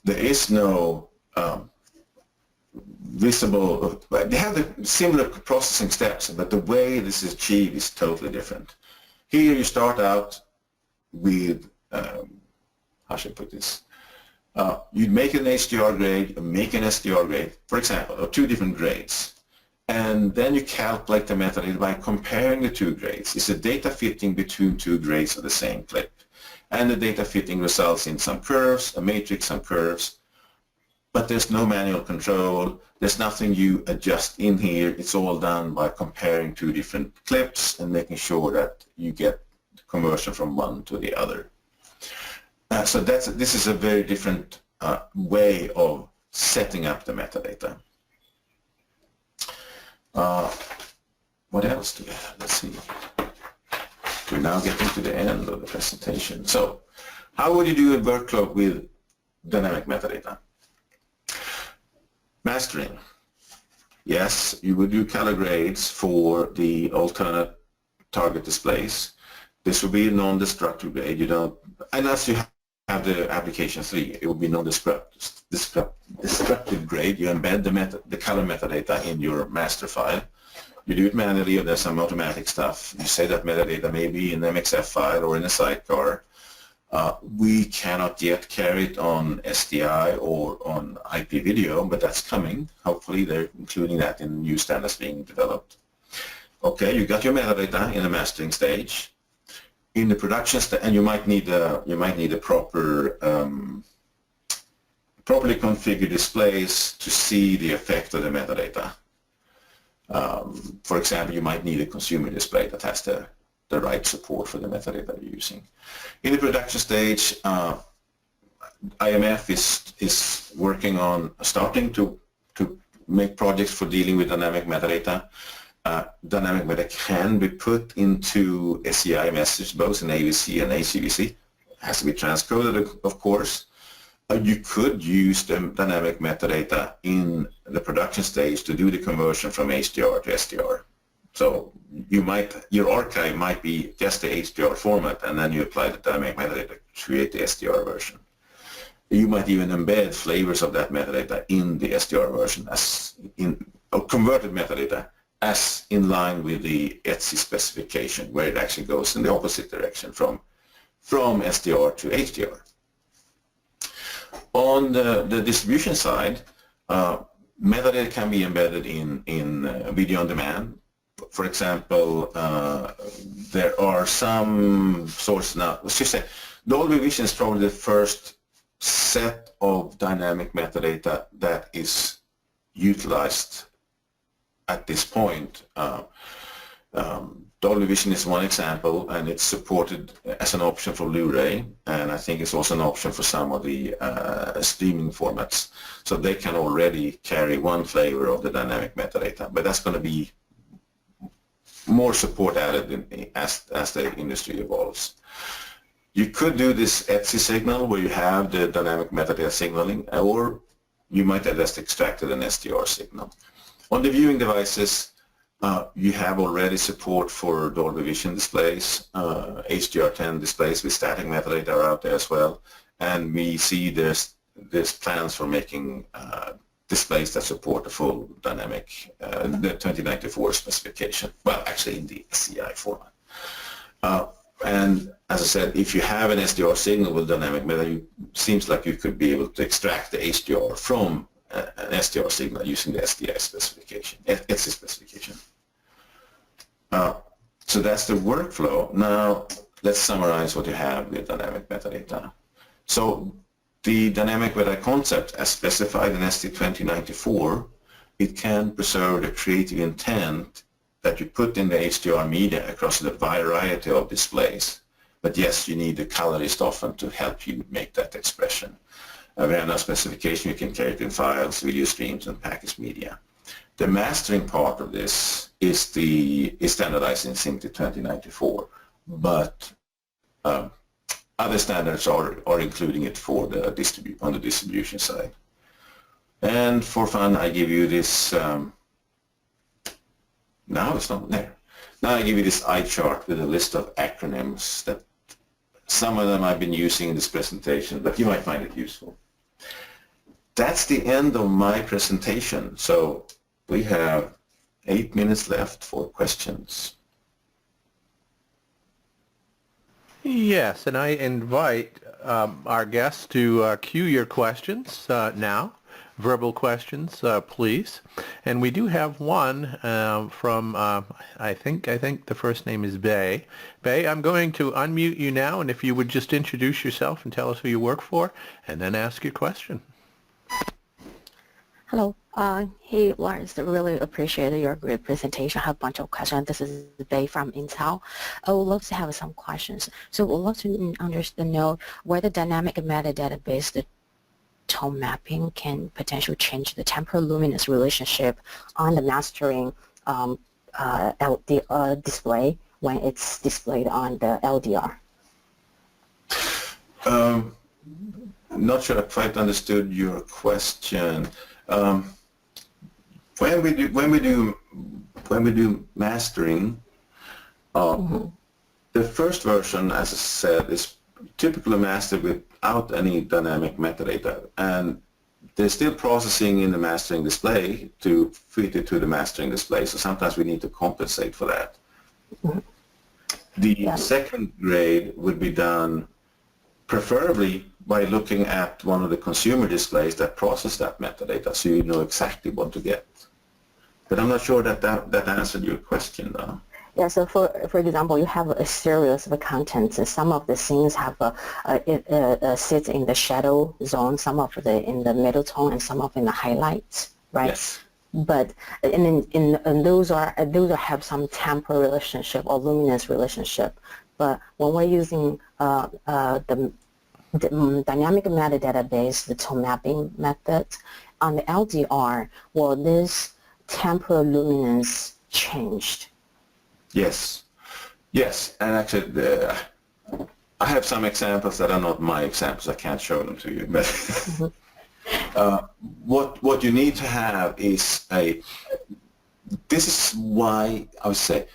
There is no visible, they have the similar processing steps, but the way this is achieved is totally different. Here you start out with, how should I put this? You make an HDR grade, you make an SDR grade, for example, or two different grades. And then you calculate the metadata by comparing the two grades. It's a data fitting between two grades of the same clip. And the data fitting results in some curves, a matrix, some curves. But there's no manual control. There's nothing you adjust in here. It's all done by comparing two different clips and making sure that you get the conversion from one to the other. So this is a very different way of setting up the metadata. What else do we have? Let's see. We're now getting to the end of the presentation. So how would you do a workflow with dynamic metadata? Mastering. Yes, you would do color grades for the alternate target displays. This will be a non-destructive grade. You don't, unless you have the application 3, it will be non-destructive grade. You embed the color metadata in your master file. You do it manually, or there's some automatic stuff. You say that metadata may be in an MXF file or in a sidecar. We cannot yet carry it on SDI or on IP video, but that's coming. Hopefully they're including that in new standards being developed. Okay, you got your metadata in the mastering stage. In the production stage, and you might need a proper properly configured displays to see the effect of the metadata. For example, you might need a consumer display that has the right support for the metadata you're using. In the production stage, IMF is working on starting to make projects for dealing with dynamic metadata. Dynamic metadata can be put into SCI message, both in AVC and HDVC. It has to be transcoded, of course. You could use the dynamic metadata in the production stage to do the conversion from HDR to SDR. So your archive might be just the HDR format, and then you apply the dynamic metadata to create the SDR version. You might even embed flavors of that metadata in the SDR version as in converted metadata as in line with the ETSI specification, where it actually goes in the opposite direction from SDR to HDR. On the distribution side, metadata can be embedded in video on demand. For example, there are some sources now. Let's just say Dolby Vision is probably the first set of dynamic metadata that is utilized at this point. Dolby Vision is one example, and it's supported as an option for Blu-ray, and I think it's also an option for some of the streaming formats. So they can already carry one flavor of the dynamic metadata, but that's going to be more support added as the industry evolves. You could do this ETSI signal where you have the dynamic metadata signaling, or you might have just extracted an SDR signal. On the viewing devices, you have already support for Dolby Vision displays. HDR10 displays with static metadata are out there as well, and we see there's plans for making displays that support the full dynamic, the 2094 specification. Well, actually in the SCI format. And as I said, if you have an SDR signal with dynamic metadata, it seems like you could be able to extract the HDR from an SDR signal using the SDI specification, ETSI specification. So that's the workflow. Now let's summarize what you have with dynamic metadata. So the dynamic metadata concept, as specified in ST 2094, it can preserve the creative intent that you put in the HDR media across the variety of displays. But yes, you need a colorist often to help you make that expression. We have no specification. You can carry it in files, video streams, and packaged media. The mastering part of this is standardized in SMPTE 2094, but other standards are including it for the on the distribution side. And for fun, I give you this. Now it's not there. Now I give you this eye chart with a list of acronyms that some of them I've been using in this presentation, but you might find it useful. That's the end of my presentation. So we have 8 minutes left for questions. Yes, and I invite our guests to cue your questions now, verbal questions, please. And we do have one from I think the first name is Bay. Bay, I'm going to unmute you now, and if you would just introduce yourself and tell us who you work for, and then ask your question. Hello. Hey, Lawrence. I really appreciate your great presentation. I have a bunch of questions. This is Bei from Intel. I would love to have some questions. So we'd love to understand, know where the dynamic metadata-based tone mapping can potentially change the temporal luminance relationship on the mastering display when it's displayed on the LDR. Not sure I quite understood your question. When we do mastering, the first version, as I said, is typically mastered without any dynamic metadata, and there's still processing in the mastering display to fit it to the mastering display. So sometimes we need to compensate for that. The second grade would be done preferably by looking at one of the consumer displays that process that metadata, so you know exactly what to get. But I'm not sure that answered your question, though. Yeah, so for example, you have a series of contents, and some of the scenes have sits in the shadow zone, some of the in the middle tone, and some of in the highlights, right? Yes. But and those have some temporal relationship or luminance relationship. But when we're using the dynamic metadata-based tone mapping method on the LDR, will this temporal luminance changed? Yes. Yes, and actually, I have some examples that are not my examples. I can't show them to you, but what you need to have is this is why I would say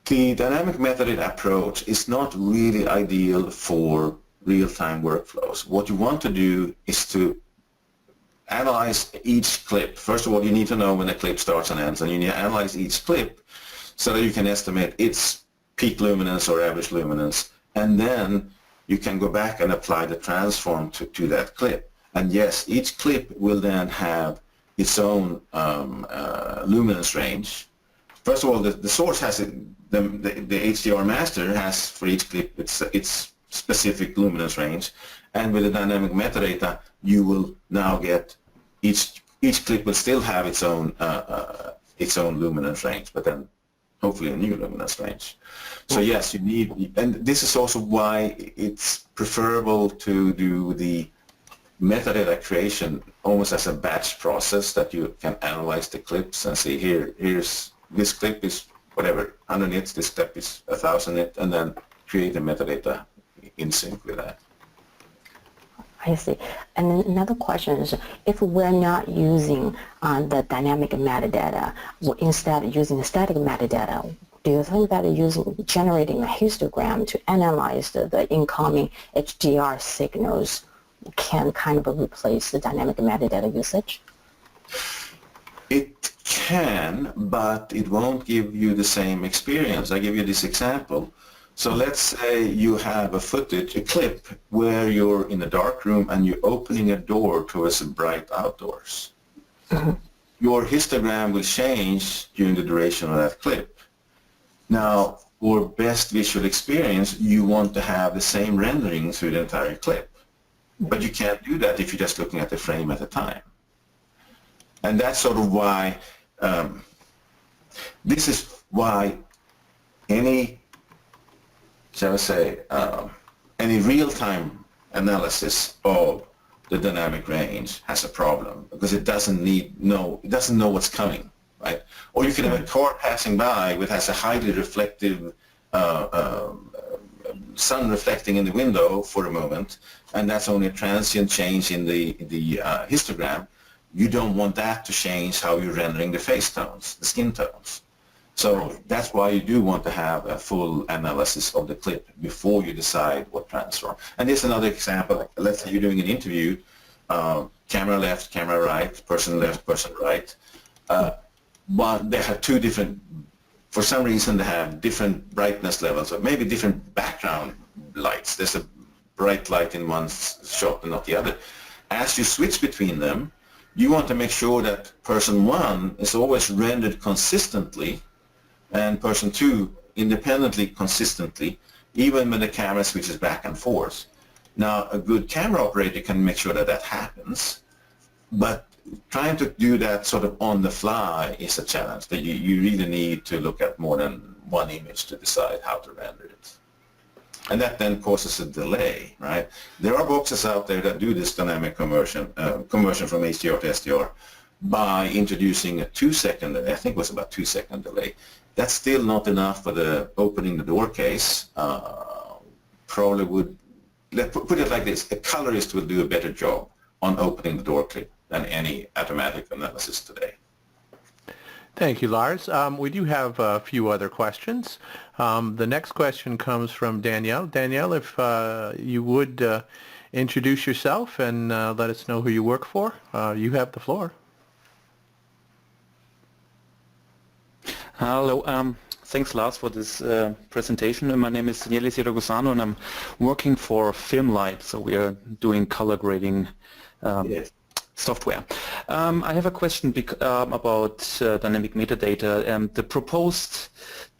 the dynamic metadata approach is not really ideal for real-time workflows. What you want to do is to analyze each clip. First of all, you need to know when the clip starts and ends, and you need to analyze each clip so that you can estimate its peak luminance or average luminance, and then you can go back and apply the transform to that clip. And yes, each clip will then have its own luminance range. First of all, the source has the HDR master has for each clip its specific luminance range, and with the dynamic metadata, you will now get each clip will still have its own luminance range, but then hopefully a new luminance range. So yes, you need, and this is also why it's preferable to do the metadata creation almost as a batch process, that you can analyze the clips and see here's this clip is whatever 100 nits, this clip is 1000 nit, and then create the metadata in sync with that. I see. And then another question is, if we're not using the dynamic metadata, instead using the static metadata, do you think that generating a histogram to analyze the incoming HDR signals can kind of replace the dynamic metadata usage? It can, but it won't give you the same experience. I give you this example. So let's say you have a clip where you're in a dark room and you're opening a door towards a bright outdoors. Your histogram will change during the duration of that clip. Now, for best visual experience, you want to have the same rendering through the entire clip. But you can't do that if you're just looking at the frame at a time. And that's sort of why, this is why any, shall I say, any real-time analysis of the dynamic range has a problem, because it doesn't know what's coming, right? Or you can have a car passing by which has a highly reflective sun reflecting in the window for a moment, and that's only a transient change in the histogram. You don't want that to change how you're rendering the face tones, the skin tones. So that's why you do want to have a full analysis of the clip before you decide what transform. And here's another example. Let's say you're doing an interview, camera left, camera right, person left, person right. But they have two different for some reason they have different brightness levels or maybe different background lights. There's a bright light in one shot and not the other. As you switch between them, you want to make sure that person 1 is always rendered consistently and person 2 independently consistently, even when the camera switches back and forth. Now, a good camera operator can make sure that that happens, but trying to do that sort of on the fly is a challenge, that you really need to look at more than one image to decide how to render it. And that then causes a delay, right? There are boxes out there that do this dynamic conversion from HDR to SDR by introducing a 2-second, I think it was about 2-second delay. That's still not enough for the opening the door case. Probably would, put it like this, a colorist will do a better job on opening the door clip than any automatic analysis today. Thank you, Lars. We do have a few other questions. The next question comes from Danielle. Danielle, if you would introduce yourself and let us know who you work for, you have the floor. Hello. Thanks, Lars, for this presentation. My name is Daniele Siragusano, and I'm working for Filmlight. So we are doing color grading software. I have a question about dynamic metadata. The proposed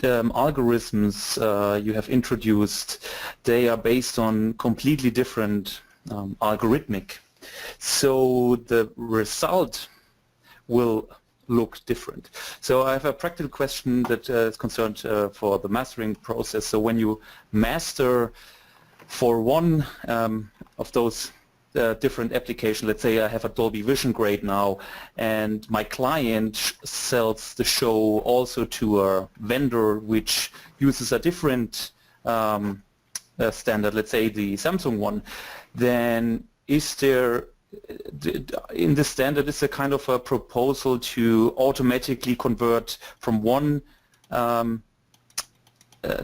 algorithms you have introduced, they are based on completely different algorithmic. So the result will look different. So I have a practical question that is concerned for the mastering process. So when you master for one of those different applications, let's say I have a Dolby Vision grade now, and my client sells the show also to a vendor which uses a different standard, let's say the Samsung one, then is there in the standard is a kind of a proposal to automatically convert from one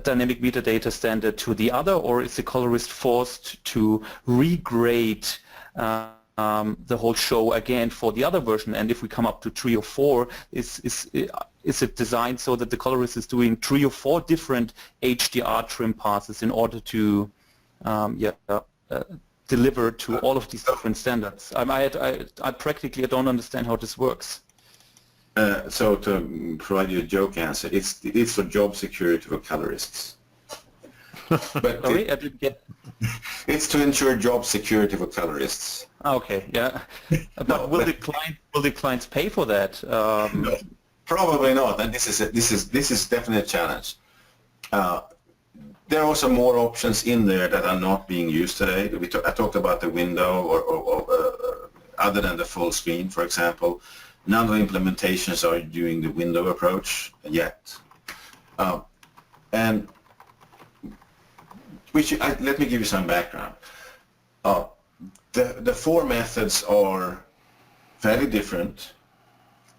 dynamic metadata standard to the other, or is the colorist forced to regrade the whole show again for the other version? And if we come up to 3 or 4, is it designed so that the colorist is doing 3 or 4 different HDR trim passes in order to deliver to all of these different standards? I practically don't understand how this works. So to provide you a joke answer, it's for job security for colorists. But Sorry, I didn't get. It's to ensure job security for colorists. Okay, yeah. But will the clients pay for that? No, probably not. And this is definitely a challenge. There are also more options in there that are not being used today. I talked about the window or other than the full screen, for example. None of the implementations are doing the window approach yet. And let me give you some background. The 4 methods are fairly different,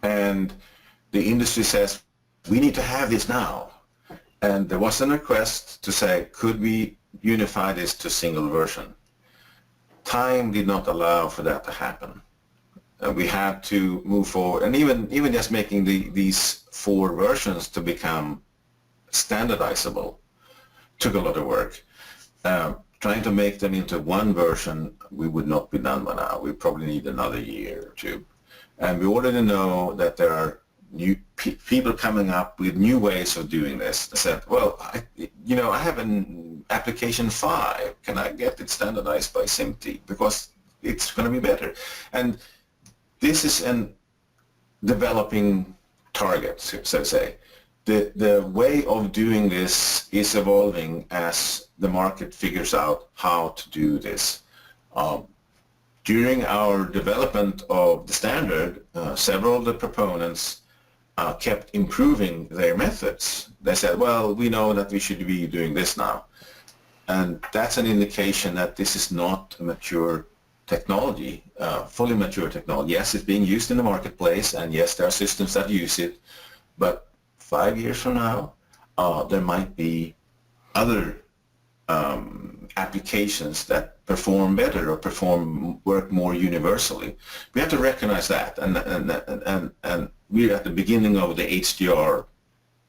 and the industry says, we need to have this now. And there was a request to say, could we unify this to a single version? Time did not allow for that to happen. We had to move forward, and even just making these 4 versions to become standardizable took a lot of work. Trying to make them into one version, we would not be done by now. We probably need another year or 2. And we already know that there are new people coming up with new ways of doing this. I said, well, I have an application 5. Can I get it standardized by SMPTE? Because it's going to be better. And this is a developing target, so to say. The way of doing this is evolving as the market figures out how to do this. During our development of the standard, several of the proponents kept improving their methods. They said, well, we know that we should be doing this now. And that's an indication that this is not a mature technology, fully mature technology. Yes, it's being used in the marketplace, and yes, there are systems that use it, but 5 years from now, there might be other applications that perform better or work more universally. We have to recognize that, and we're at the beginning of the HDR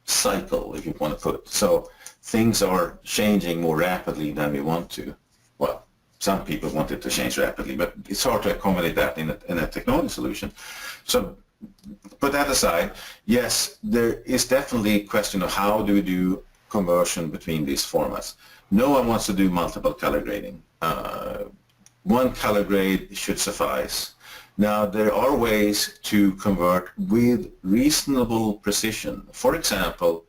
cycle, if you want to put. So things are changing more rapidly than we want to. Well, some people want it to change rapidly, but it's hard to accommodate that in a technology solution. So put that aside, yes, there is definitely a question of how do we do conversion between these formats. No one wants to do multiple color grading. One color grade should suffice. Now, there are ways to convert with reasonable precision. For example,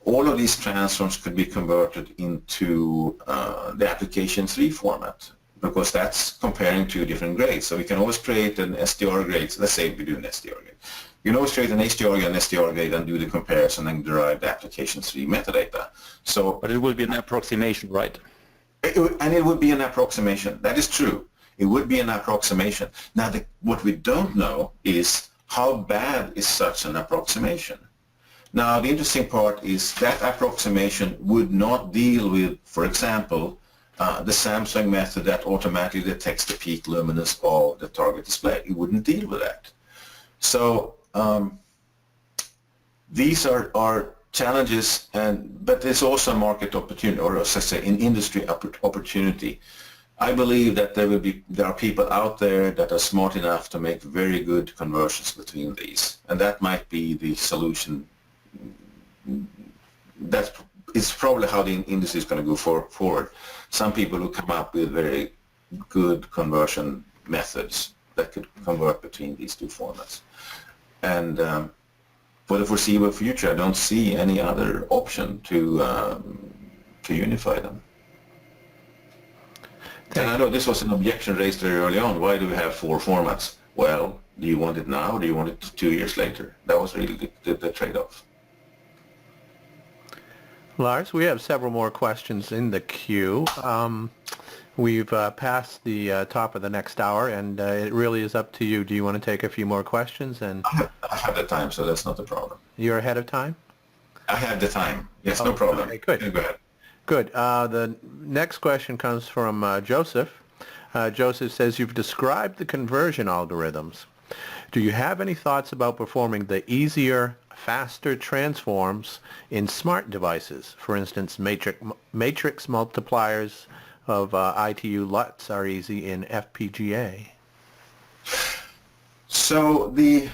all of these transforms could be converted into the application 3 format, because that's comparing two different grades. So we can always create an SDR grade. So let's say we do an SDR grade. You can always create an HDR and an SDR grade and do the comparison and derive the application 3 metadata. So, But it will be an approximation, right? and it would be an approximation. That is true. It would be an approximation. Now, what we don't know is how bad is such an approximation. Now, the interesting part is that approximation would not deal with, for example, the Samsung method that automatically detects the peak luminance of the target display. It wouldn't deal with that. So these are challenges, but there's also a market opportunity, or as I say, an industry opportunity. I believe that there are people out there that are smart enough to make very good conversions between these, and that might be the solution. That is probably how the industry is going to go forward. Some people who come up with very good conversion methods that could convert between these two formats. And for the foreseeable future, I don't see any other option to unify them. And I know this was an objection raised very early on. Why do we have 4 formats? Well, do you want it now or do you want it 2 years later? That was really the trade-off. Lars, we have several more questions in the queue. We've passed the top of the next hour, and it really is up to you. Do you want to take a few more questions? And I have the time, so that's not a problem. You're ahead of time? I have the time. Yes, no problem. Okay, good. Go ahead. Good. The next question comes from Joseph. Joseph says, you've described the conversion algorithms. Do you have any thoughts about performing the easier, faster transforms in smart devices? For instance, matrix multipliers of ITU LUTs are easy in FPGA. So the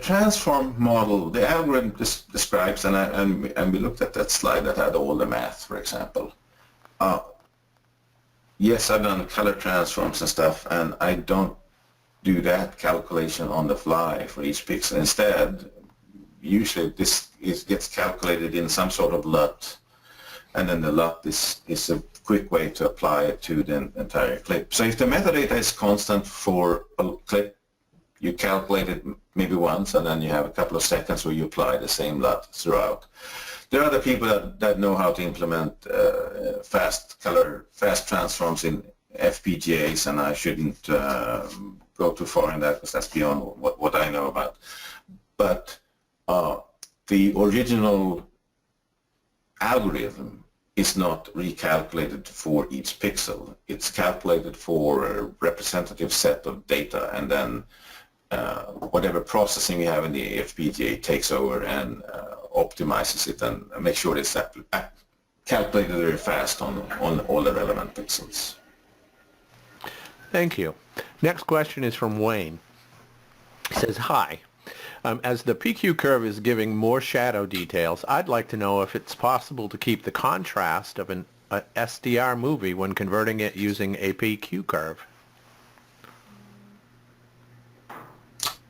transform model, the algorithm describes, and we looked at that slide that had all the math, for example. Yes, I've done color transforms and stuff, and I don't do that calculation on the fly for each pixel. Instead, usually this gets calculated in some sort of LUT, and then the LUT is a quick way to apply it to the entire clip. So if the metadata is constant for a clip, you calculate it maybe once, and then you have a couple of seconds where you apply the same LUT throughout. There are other people that know how to implement fast transforms in FPGAs, and I shouldn't go too far in that because that's beyond what I know about. But the original algorithm is not recalculated for each pixel. It's calculated for a representative set of data, and then whatever processing we have in the FPGA takes over and optimizes it and makes sure it's calculated very fast on all the relevant pixels. Thank you. Next question is from Wayne. He says, hi. As the PQ curve is giving more shadow details, I'd like to know if it's possible to keep the contrast of an SDR movie when converting it using a PQ curve.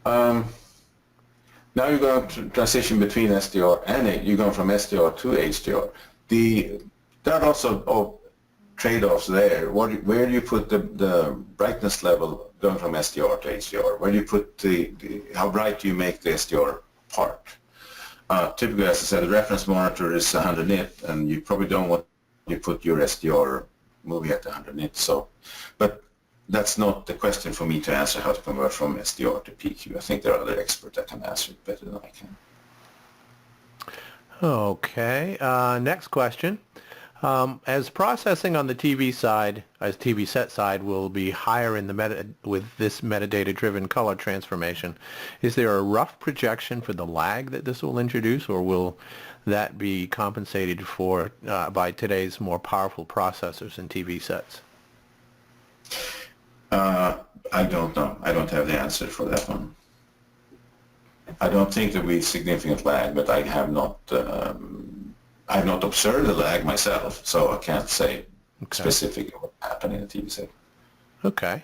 Now you're going to transition between SDR and you're going from SDR to HDR. There are also trade-offs there. Where do you put the brightness level going from SDR to HDR? Where do you put how bright do you make the SDR part? Typically, as I said, the reference monitor is 100 nit, and you probably don't want to put your SDR movie at 100 nit. So, but that's not the question for me to answer, how to convert from SDR to PQ. I think there are other experts that can answer it better than I can. Okay. Next question. As processing on the TV side, as TV set side, will be higher in the with this metadata-driven color transformation, is there a rough projection for the lag that this will introduce, or will that be compensated for by today's more powerful processors in TV sets? I don't know. I don't have the answer for that one. I don't think there will be significant lag, but I have not observed the lag myself, so I can't say specifically what happened in the TV set. Okay.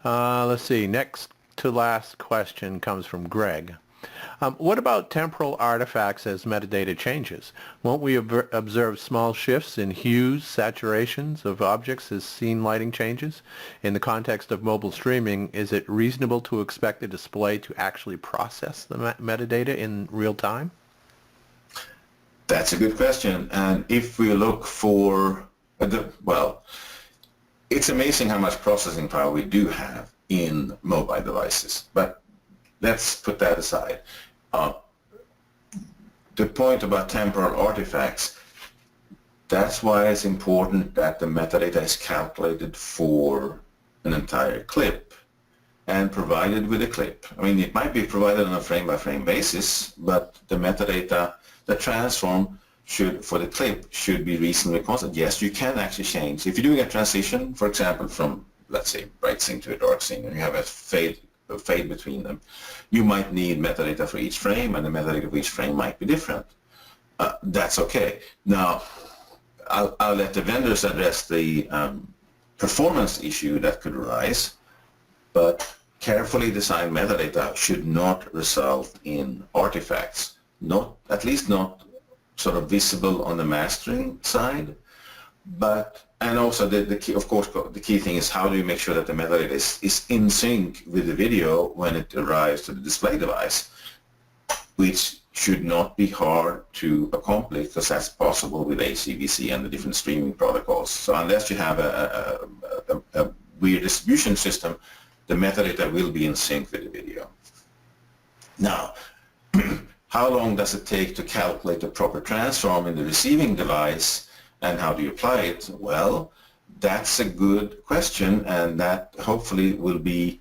Let's see. Next to last question comes from Greg. What about temporal artifacts as metadata changes? Won't we observe small shifts in hues, saturations of objects as scene lighting changes? In the context of mobile streaming, is it reasonable to expect the display to actually process the metadata in real time? That's a good question. And if we look for, well, it's amazing how much processing power we do have in mobile devices. But let's put that aside. The point about temporal artifacts, that's why it's important that the metadata is calculated for an entire clip and provided with a clip. I mean, it might be provided on a frame-by-frame basis, but the metadata, the transform for the clip should be reasonably constant. Yes, you can actually change. If you're doing a transition, for example, from, let's say, bright scene to a dark scene, and you have a fade between them, you might need metadata for each frame, and the metadata for each frame might be different. That's okay. Now, I'll let the vendors address the performance issue that could arise, but carefully designed metadata should not result in artifacts, at least not sort of visible on the mastering side, and also the key, of course, the key thing is how do you make sure that the metadata is in sync with the video when it arrives to the display device, which should not be hard to accomplish because that's possible with HDVC and the different streaming protocols. So unless you have a weird distribution system, the metadata will be in sync with the video. Now, how long does it take to calculate the proper transform in the receiving device, and how do you apply it? Well, that's a good question, and that hopefully will be,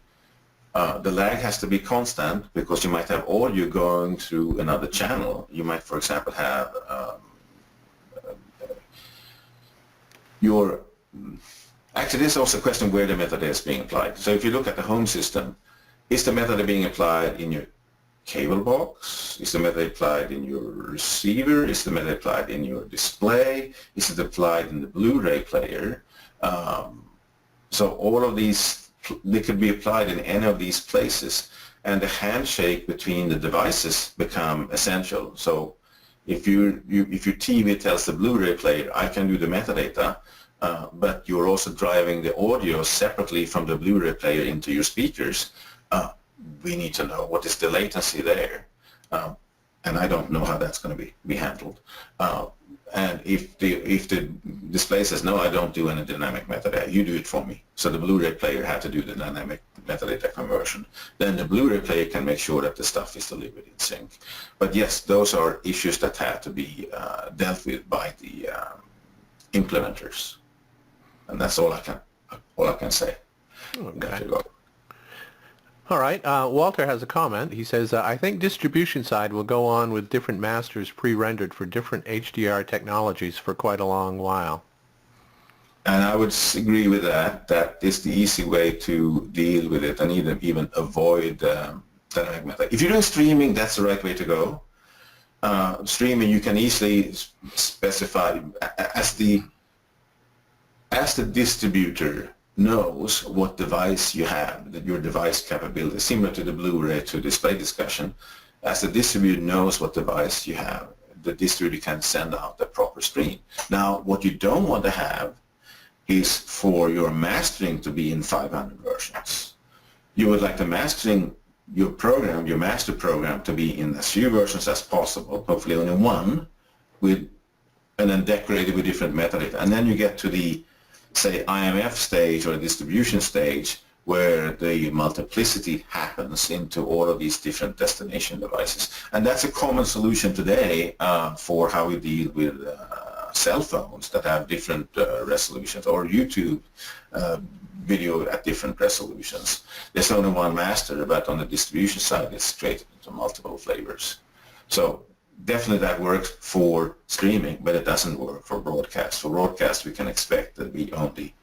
the lag has to be constant because you might have audio going through another channel. You might, for example, have actually this is also a question where the metadata is being applied. So if you look at the home system, is the metadata being applied in your cable box? Is the metadata applied in your receiver? Is the metadata applied in your display? Is it applied in the Blu-ray player? So all of these, they could be applied in any of these places, and the handshake between the devices become essential. So if your TV tells the Blu-ray player, I can do the metadata, but you're also driving the audio separately from the Blu-ray player into your speakers, we need to know what is the latency there, and I don't know how that's going to be handled. And if the display says no, I don't do any dynamic metadata, you do it for me. So the Blu-ray player had to do the dynamic metadata conversion. Then the Blu-ray player can make sure that the stuff is delivered in sync. But yes, those are issues that have to be dealt with by the implementers, and that's all I can say. Okay. All right. Walter has a comment. He says, I think distribution side will go on with different masters pre-rendered for different HDR technologies for quite a long while. And I would agree with that. That is the easy way to deal with it and even avoid dynamic meta. If you're doing streaming, that's the right way to go. Streaming, you can easily specify as the distributor knows what device you have, that your device capability, similar to the Blu-ray to display discussion, as the distributor knows what device you have, the distributor can send out the proper stream. Now, what you don't want to have is for your mastering to be in 500 versions. You would like the mastering, your program, your master program, to be in as few versions as possible, hopefully only one, and then decorated with different metadata. And then you get to the, say, IMF stage or distribution stage where the multiplicity happens into all of these different destination devices. And that's a common solution today for how we deal with cell phones that have different resolutions, or YouTube video at different resolutions. There's only one master, but on the distribution side it's created into multiple flavors. So definitely that works for streaming, but it doesn't work for broadcast. For broadcast we can expect that we only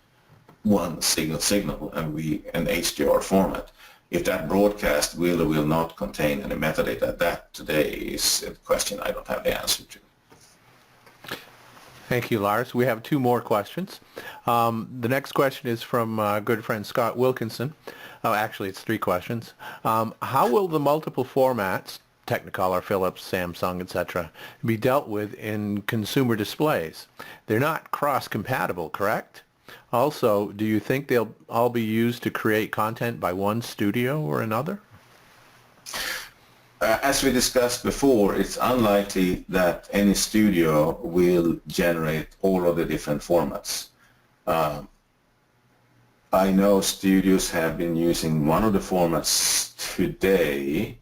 one signal and an HDR format. If that broadcast will or will not contain any metadata, that today is a question I don't have the answer to. Thank you, Lars. We have two more questions. The next question is from good friend Scott Wilkinson. Oh, actually, it's three questions. How will the multiple formats, Technicolor, Philips, Samsung, etc., be dealt with in consumer displays? They're not cross-compatible, correct? Also, do you think they'll all be used to create content by one studio or another? As we discussed before, it's unlikely that any studio will generate all of the different formats. I know studios have been using one of the formats today.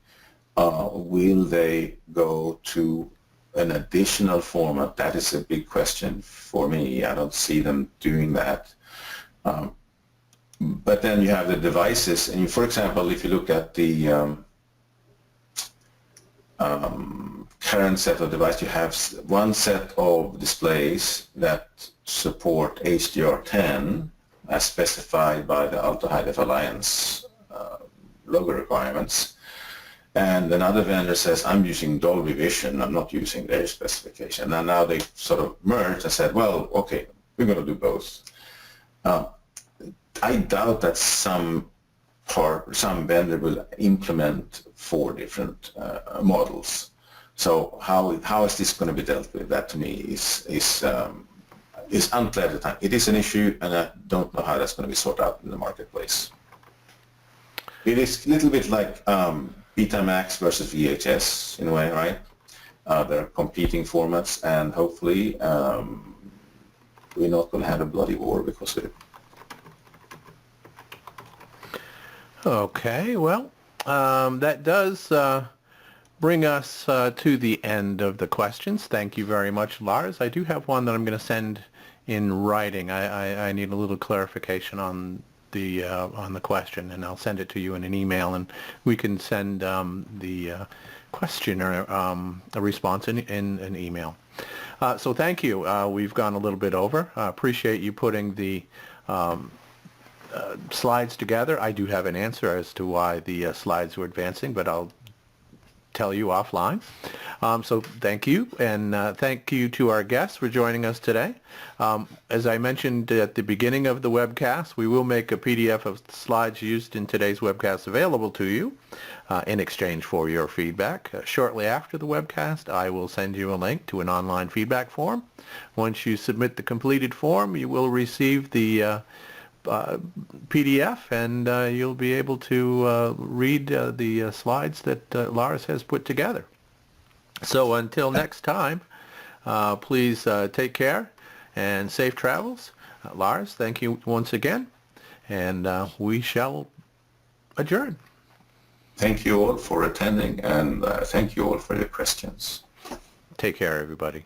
Will they go to an additional format? That is a big question for me. I don't see them doing that. But then you have the devices, and for example, if you look at the current set of devices, you have one set of displays that support HDR10 as specified by the Ultra High Def Alliance logo requirements, and another vendor says, I'm using Dolby Vision, I'm not using their specification. And now they sort of merged and said, well, okay, we're going to do both. I doubt that some vendor will implement 4 different models. So how is this going to be dealt with? That to me is unclear at the time. It is an issue, and I don't know how that's going to be sorted out in the marketplace. It is a little bit like Betamax versus VHS in a way, right? They're competing formats, and hopefully we're not going to have a bloody war because of it. Okay, well, that does bring us to the end of the questions. Thank you very much, Lars. I do have one that I'm going to send in writing. I need a little clarification on the question, and I'll send it to you in an email, and we can send the question or a response in an email. So thank you. We've gone a little bit over. I appreciate you putting the slides together. I do have an answer as to why the slides were advancing, but I'll tell you offline. So thank you, and thank you to our guests for joining us today. As I mentioned at the beginning of the webcast, we will make a PDF of the slides used in today's webcast available to you in exchange for your feedback. Shortly after the webcast, I will send you a link to an online feedback form. Once you submit the completed form, you will receive the PDF, and you'll be able to read the slides that Lars has put together. So until next time, please take care and safe travels. Lars, thank you once again, and we shall adjourn. Thank you all for attending, and thank you all for your questions. Take care, everybody.